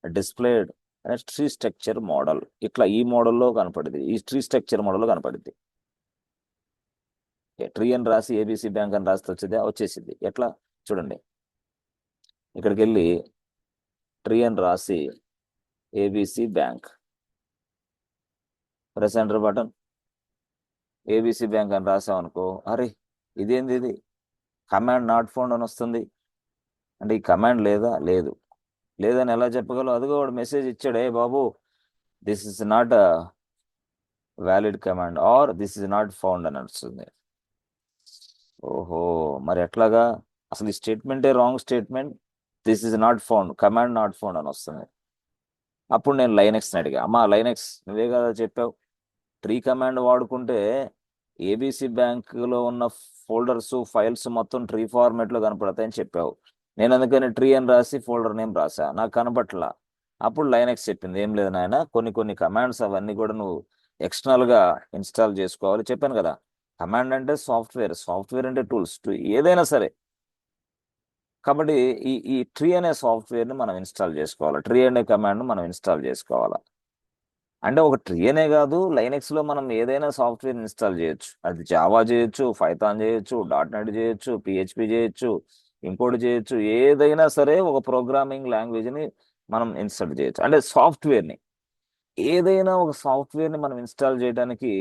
displayed అనే ట్రీ స్ట్రక్చర్ మోడల్. ఇట్లా ఈ మోడల్లో కనపడింది, ఈ ట్రీ స్ట్రక్చర్ మోడల్లో కనపడింది. ట్రీ అని రాసి ఏబీసీ బ్యాంక్ అని రాస్తే వచ్చేసింది. ఎట్లా చూడండి, ఇక్కడికి వెళ్ళి ట్రీ అని రాసి ABC bank, press enter button, ABC bank అని రాసామనుకో, అరే ఇదేంది ఇది కమాండ్ నాట్ ఫౌండ్ అని వస్తుంది. అంటే ఈ కమాండ్ లేదా? లేదు. లేదని ఎలా చెప్పగలవు? అదిగో వాడు మెసేజ్ ఇచ్చాడు, ఏ బాబు this is not a valid command or this is not found అని వస్తుంది. ఓహో, మరి ఎట్లాగా? అసలు ఈ స్టేట్మెంటే wrong statement. This is not found, command not found అని వస్తుంది. అప్పుడు నేను లైనెక్స్ని అడిగా, అమ్మా లైనెక్స్ నువ్వే కదా చెప్పావు ట్రీ కమాండ్ వాడుకుంటే ఏబీసీ బ్యాంకులో ఉన్న ఫోల్డర్స్ ఫైల్స్ మొత్తం ట్రీ ఫార్మాట్లో కనపడతాయని చెప్పావు. నేను అందుకని ట్రీ అని రాసి ఫోల్డర్ నేమ్ రాసా, నాకు కనపట్లా. అప్పుడు లైనెక్స్ చెప్పింది ఏం లేదు నాయన, కొన్ని కమాండ్స్ అవన్నీ కూడా నువ్వు ఎక్స్టర్నల్గా ఇన్స్టాల్ చేసుకోవాలి. చెప్పాను కదా, కమాండ్ అంటే సాఫ్ట్వేర్, సాఫ్ట్వేర్ అంటే టూల్స్, ఏదైనా సరే. కాబట్టి ఈ ట్రీ అనే సాఫ్ట్వేర్ని మనం ఇన్స్టాల్ చేసుకోవాలి, ట్రీ అనే కమాండ్ను మనం ఇన్స్టాల్ చేసుకోవాలి. అంటే ఒక ట్రీ అనే కాదు, లైనెక్స్లో మనం ఏదైనా సాఫ్ట్వేర్ ఇన్స్టాల్ చేయొచ్చు. అది జావా చేయొచ్చు, పైథాన్ చేయొచ్చు, .NET చేయొచ్చు, పిహెచ్పి చేయొచ్చు, ఇంకోటి చేయొచ్చు. ఏదైనా సరే ఒక ప్రోగ్రామింగ్ లాంగ్వేజ్ని మనం ఇన్స్టాల్ చేయొచ్చు. అంటే సాఫ్ట్వేర్ని, ఏదైనా ఒక సాఫ్ట్వేర్ని మనం ఇన్స్టాల్ చేయడానికి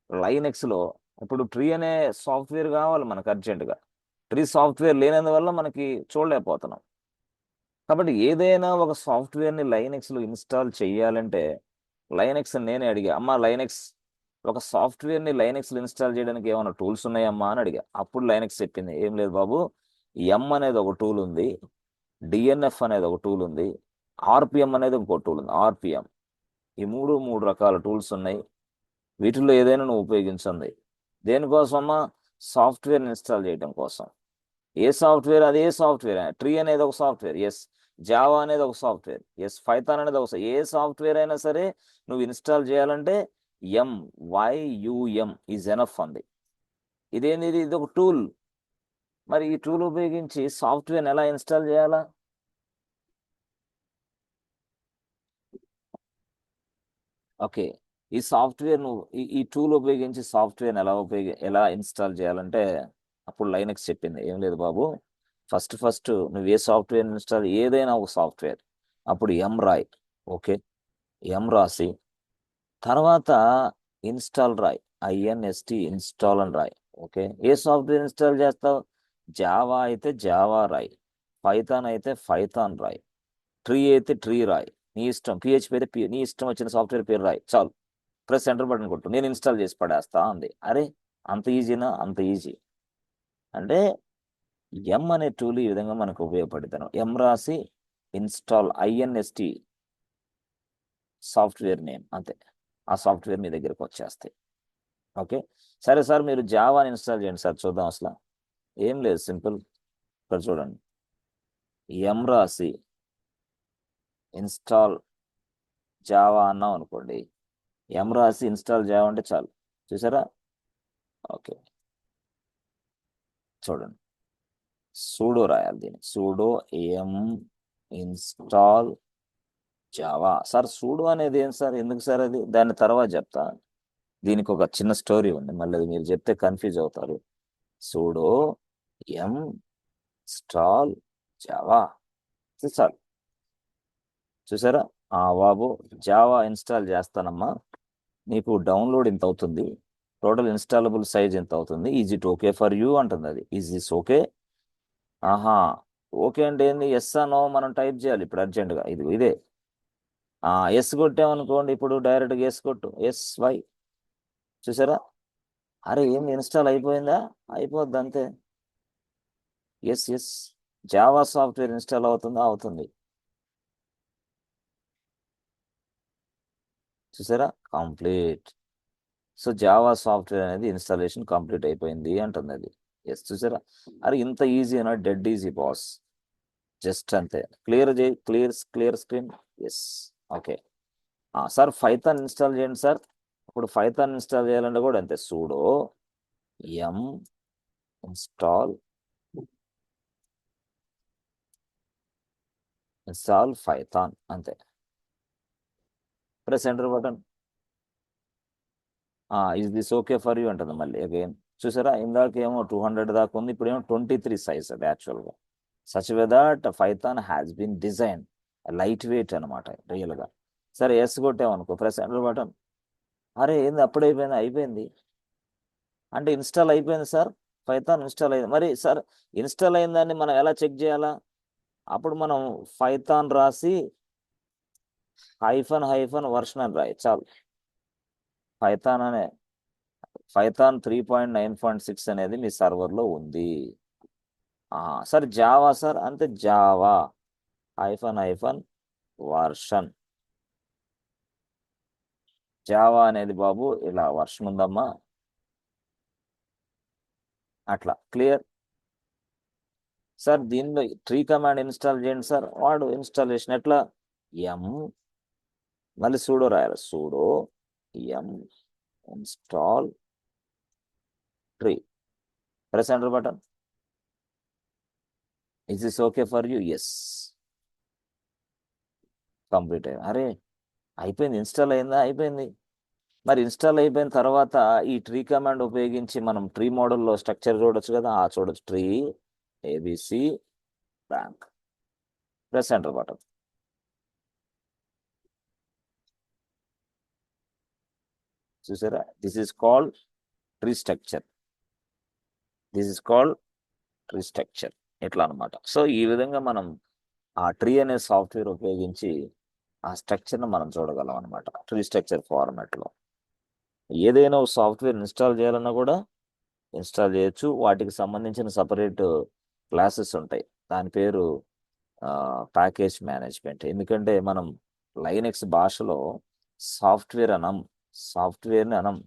లైనెక్స్లో ఇప్పుడు ట్రీ అనే సాఫ్ట్వేర్ కావాలి మనకు అర్జెంటుగా. ట్రీ సాఫ్ట్వేర్ లేనందువల్ల మనకి చూడలేకపోతున్నాం. కాబట్టి ఏదైనా ఒక సాఫ్ట్వేర్ని లైనెక్స్లో ఇన్స్టాల్ చేయాలంటే లైనెక్స్ నేనే అడిగా, అమ్మా లైనెక్స్ ఒక సాఫ్ట్వేర్ని లైనెక్స్లో ఇన్స్టాల్ చేయడానికి ఏమైనా టూల్స్ ఉన్నాయమ్మా అని అడిగా. అప్పుడు లైనెక్స్ చెప్పింది ఏం లేదు బాబు, ఎం అనేది ఒక టూల్ ఉంది, డిఎన్ఎఫ్ అనేది ఒక టూల్ ఉంది, ఆర్పిఎం అనేది ఇంకో టూల్ ఉంది. ఆర్పిఎం, ఈ మూడు రకాల టూల్స్ ఉన్నాయి. వీటిల్లో ఏదైనా నువ్వు ఉపయోగించండి. దేనికోసమా? సాఫ్ట్వేర్ ఇన్స్టాల్ చేయడం కోసం. ఏ సాఫ్ట్వేర్? అదే సాఫ్ట్వేర్. ట్రీ అనేది ఒక సాఫ్ట్వేర్, ఎస్. జావా అనేది ఒక సాఫ్ట్వేర్, ఎస్. పైథాన్ అనేది ఒక, ఏ సాఫ్ట్వేర్ అయినా సరే నువ్వు ఇన్స్టాల్ చేయాలంటే MYUM ఈజ్ ఎనఫ్ అంది. ఇదేంది? ఇది ఒక టూల్. మరి ఈ టూల్ ఉపయోగించి సాఫ్ట్వేర్ని ఎలా ఇన్స్టాల్ చేయాలా? ఓకే, ఈ సాఫ్ట్వేర్ నువ్వు ఈ టూల్ ఉపయోగించి సాఫ్ట్వేర్ని ఎలా ఇన్స్టాల్ చేయాలంటే అప్పుడు లైనెక్స్ చెప్పింది ఏం లేదు బాబు, ఫస్ట్ నువ్వు ఏ సాఫ్ట్వేర్ ఇన్స్టాల్, ఏదైనా ఒక సాఫ్ట్వేర్, అప్పుడు ఎం రాయ్. ఓకే, ఎం రాసి తర్వాత ఇన్స్టాల్ రాయ్, INST ఇన్స్టాల్ అని రాయ్. ఓకే, ఏ సాఫ్ట్వేర్ ఇన్స్టాల్ చేస్తావు? జావా అయితే జావా రాయ్, పైథాన్ అయితే పైథాన్ రాయ్, ట్రీ అయితే ట్రీ రాయ్, నీ ఇష్టం. పిహెచ్పి అయితే నీ ఇష్టం వచ్చిన సాఫ్ట్వేర్ పేరు రాయ్, చాలు. ప్రెస్ ఎంటర్ బటన్ కొట్టు, నేను ఇన్స్టాల్ చేసి పడేస్తా అంది. అరే అంత ఈజీనా? అంత ఈజీ. అంటే ఎం అనే టూల్ ఈ విధంగా మనకు ఉపయోగపడుతాను. ఎం రాసి ఇన్స్టాల్, INST సాఫ్ట్వేర్ నేమ్, అంతే. ఆ సాఫ్ట్వేర్ మీ దగ్గరకు వచ్చేస్తాయి. ఓకే, సరే సార్ మీరు జావాని ఇన్స్టాల్ చేయండి సార్ చూద్దాం. అసలు ఏం లేదు, సింపుల్. ఇక్కడ చూడండి, ఎం రాసి ఇన్స్టాల్ జావా అన్నాం అనుకోండి, ఎం రాసి ఇన్స్టాల్ జావా అంటే చాలు. చూసారా? ఓకే, చూడండి, సూడో రాయాలి దీన్ని, pseudo M install Java. Sir pseudo అనేది ఏం సార్, ఎందుకు సార్ అది? దాని తర్వాత చెప్తా. దీనికి ఒక చిన్న స్టోరీ ఉంది, మళ్ళీ అది మీరు చెప్తే కన్ఫ్యూజ్ అవుతారు. సూడో ఎం ఇన్స్టాల్ జావా, చాలు. చూసారా? బాబు జావా ఇన్స్టాల్ చేస్తానమ్మా, నీకు డౌన్లోడ్ ఇంత అవుతుంది, టోటల్ ఇన్స్టాలబుల్ సైజ్ ఎంత అవుతుంది, is it okay for you అంటుంది. అది ఈజ్ దిస్ ఓకే? ఆహా, ఓకే అంటే ఏంది, ఎస్ అనో మనం టైప్ చేయాలి ఇప్పుడు అర్జెంటుగా. ఇదే ఎస్ కొట్టామనుకోండి, ఇప్పుడు డైరెక్ట్గా ఎస్ కొట్టు, ఎస్ వై, చూసారా? అరే ఏంది ఇన్స్టాల్ అయిపోయిందా? అయిపోద్ది అంతే. Yes yes, Java software install అవుతుందా? అవుతుంది. చూసారా? కంప్లీట్. సో జావా సాఫ్ట్వేర్ అనేది ఇన్స్టాలేషన్ కంప్లీట్ అయిపోయింది అంటుంది అది. ఎస్, చూసారా? అరే ఇంత ఈజీ అన్న, డెడ్ ఈజీ బాస్. జస్ట్ అంతే. క్లియర్ చేయి, clear screen. Yes. Okay. Sir Python install చేయండి సార్. ఇప్పుడు పైథాన్ ఇన్స్టాల్ చేయాలంటే కూడా అంతే, సూడో ఎం ఇన్స్టాల్ పైథాన్ అంతే. Press enter button. Is this okay for you అంటుంది మళ్ళీ అగైన్. చూసారా? ఇందాక ఏమో 200 దాకా ఉంది, ఇప్పుడు ఏమో 23 సైజ్ అది యాక్చువల్గా. Such way that Python has been design light weight అనమాట రియల్గా. సరే ఎస్ కొట్టామనుకో, ప్రెస్ ఎంటర్ బటన్. అరే ఏంది అప్పుడైపోయింది? అయిపోయింది అంటే ఇన్స్టాల్ అయిపోయింది సార్, పైథాన్ ఇన్స్టాల్ అయింది. మరి సార్ ఇన్స్టాల్ అయిందాన్ని మనం ఎలా చెక్ చేయాలా? అప్పుడు మనం పైథాన్ రాసి హైఫన్ వర్షన్ అని రాయి చాలు. పైథాన్ అనే పైథాన్ 3.9.6 అనేది మీ సర్వర్లో ఉంది. సార్ జావా సార్, అంతే జావా హైఫన్ వర్షన్. జావా అనేది బాబు ఇలా వర్షన్ ఉందమ్మా, అట్లా. Clear sir? దీనిలో ట్రీ కమాండ్ ఇన్స్టాల్ చేయండి సార్. వాడు ఇన్స్టాలేషన్ ఎట్లా? ఎం మళ్ళీ సూడో రాయాలి, sudo M install tree, press enter button. Is this okay for you? Yes. Complete అయ్యింది. అరే అయిపోయింది, ఇన్స్టాల్ అయిందా? అయిపోయింది. మరి ఇన్స్టాల్ అయిపోయిన తర్వాత ఈ ట్రీ కమాండ్ ఉపయోగించి మనం ట్రీ మోడల్లో స్ట్రక్చర్ చూడొచ్చు కదా. చూడొచ్చు, tree ABC bank, press enter button. చూసారా? This is called tree structure. This is called tree structure. ఎట్లా అనమాట. సో ఈ విధంగా మనం ఆ ట్రీ అనే సాఫ్ట్వేర్ ఉపయోగించి ఆ స్ట్రక్చర్ను మనం చూడగలం అనమాట, ట్రీ స్ట్రక్చర్ ఫార్మాట్లో. ఏదైనా సాఫ్ట్వేర్ ఇన్స్టాల్ చేయాలన్నా కూడా ఇన్స్టాల్ చేయొచ్చు. వాటికి సంబంధించిన సపరేట్ క్లాసెస్ ఉంటాయి. దాని పేరు ప్యాకేజ్ మేనేజ్మెంట్. ఎందుకంటే మనం లైనెక్స్ భాషలో సాఫ్ట్వేర్ని అనం.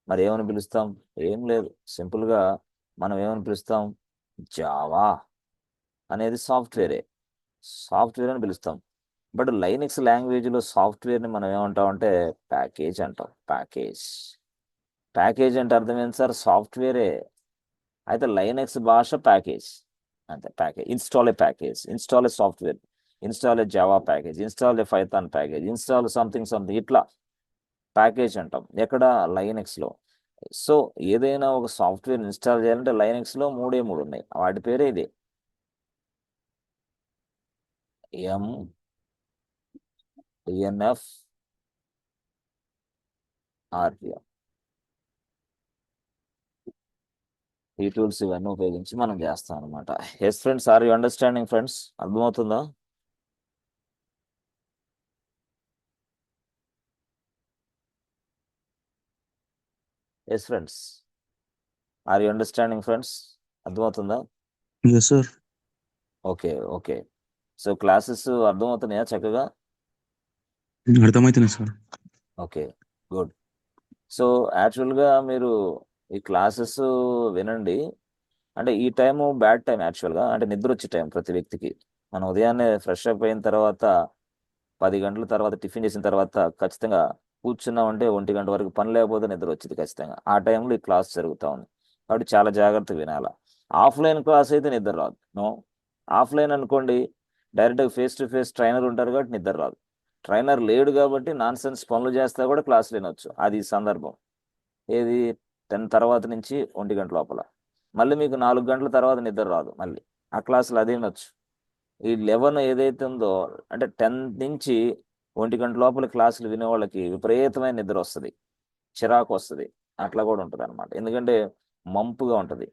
మరి ఏమని పిలుస్తాం? ఏం లేదు, సింపుల్గా మనం ఏమని పిలుస్తాం? జావా అనేది సాఫ్ట్వేర్ అని పిలుస్తాం. బట్ లైనెక్స్ లాంగ్వేజ్లో సాఫ్ట్వేర్ని మనం ఏమంటామంటే ప్యాకేజ్ అంటాం. ప్యాకేజ్ అంటే అర్థం ఏంటి సార్? సాఫ్ట్వేరే. అయితే లైనెక్స్ భాష ప్యాకేజ్ అంతే. ఇన్స్టాల్ ఏ సాఫ్ట్వేర్, ఇన్స్టాల్ ఏ జావా ప్యాకేజ్, ఇన్స్టాల్ ఏ పైథాన్ ప్యాకేజ్, ఇన్స్టాల్ సంథింగ్ ఇట్లా ప్యాకేజ్ అంటాం. ఎక్కడ? లైనెక్స్లో. సో ఏదైనా ఒక సాఫ్ట్వేర్ ఇన్స్టాల్ చేయాలంటే లైనెక్స్లో మూడు ఉన్నాయి. వాటి పేరే ఇది, ఎంఎన్ఎఫ్ ఆర్పిఎం. ఈ టూల్స్ ఇవన్నీ ఉపయోగించి మనం చేస్తాం అనమాట. Yes friends, are you understanding friends? అర్థమవుతుందా? Yes friends, are you understanding friends? అర్థమవుతుందా? Yes, sir. Okay. So classes అర్థమవుతున్నాయా చక్కగా? అర్థమవుతుంది సార్. Okay, good. సో యాక్చువల్గా మీరు ఈ క్లాసెస్ వినండి. అంటే ఈ టైము బ్యాడ్ టైం యాక్చువల్గా, అంటే నిద్ర వచ్చే టైం ప్రతి వ్యక్తికి. మనం ఉదయాన్నే ఫ్రెష్ అప్ అయిన తర్వాత 10 గంటల తర్వాత టిఫిన్ చేసిన తర్వాత ఖచ్చితంగా కూర్చున్నామంటే 1 గంట వరకు పని లేకపోతే నిద్ర వచ్చింది ఖచ్చితంగా. ఆ టైంలో ఈ క్లాస్ జరుగుతూ ఉంది కాబట్టి చాలా జాగ్రత్తగా వినాలా. ఆఫ్లైన్ క్లాస్ అయితే నిద్ర రాదు. నో, ఆఫ్లైన్ అనుకోండి, డైరెక్ట్గా ఫేస్ టు ఫేస్ ట్రైనర్ ఉంటారు కాబట్టి నిద్ర రాదు. ట్రైనర్ లేడు కాబట్టి నాన్ సెన్స్ పనులు చేస్తా కూడా క్లాస్ వినొచ్చు. అది సందర్భం. ఏది? 10 తర్వాత నుంచి 1 గంట లోపల. మళ్ళీ మీకు 4 గంటల తర్వాత నిద్ర రాదు, మళ్ళీ ఆ క్లాసులు అదే వినొచ్చు. ఈ 11 ఏదైతే ఉందో, అంటే 10 నుంచి 1 గంట లోపల క్లాసులు వినే వాళ్ళకి విపరీతమైన నిద్ర వస్తుంది, చిరాకు వస్తుంది. అట్లా కూడా ఉంటుంది అనమాట. ఎందుకంటే మంపుగా ఉంటుంది.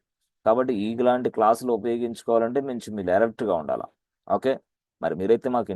కాబట్టి ఇలాంటి క్లాసులు ఉపయోగించుకోవాలంటే మీరు అలర్ట్గా ఉండాలి. ఓకే, మరి మీరైతే మాకు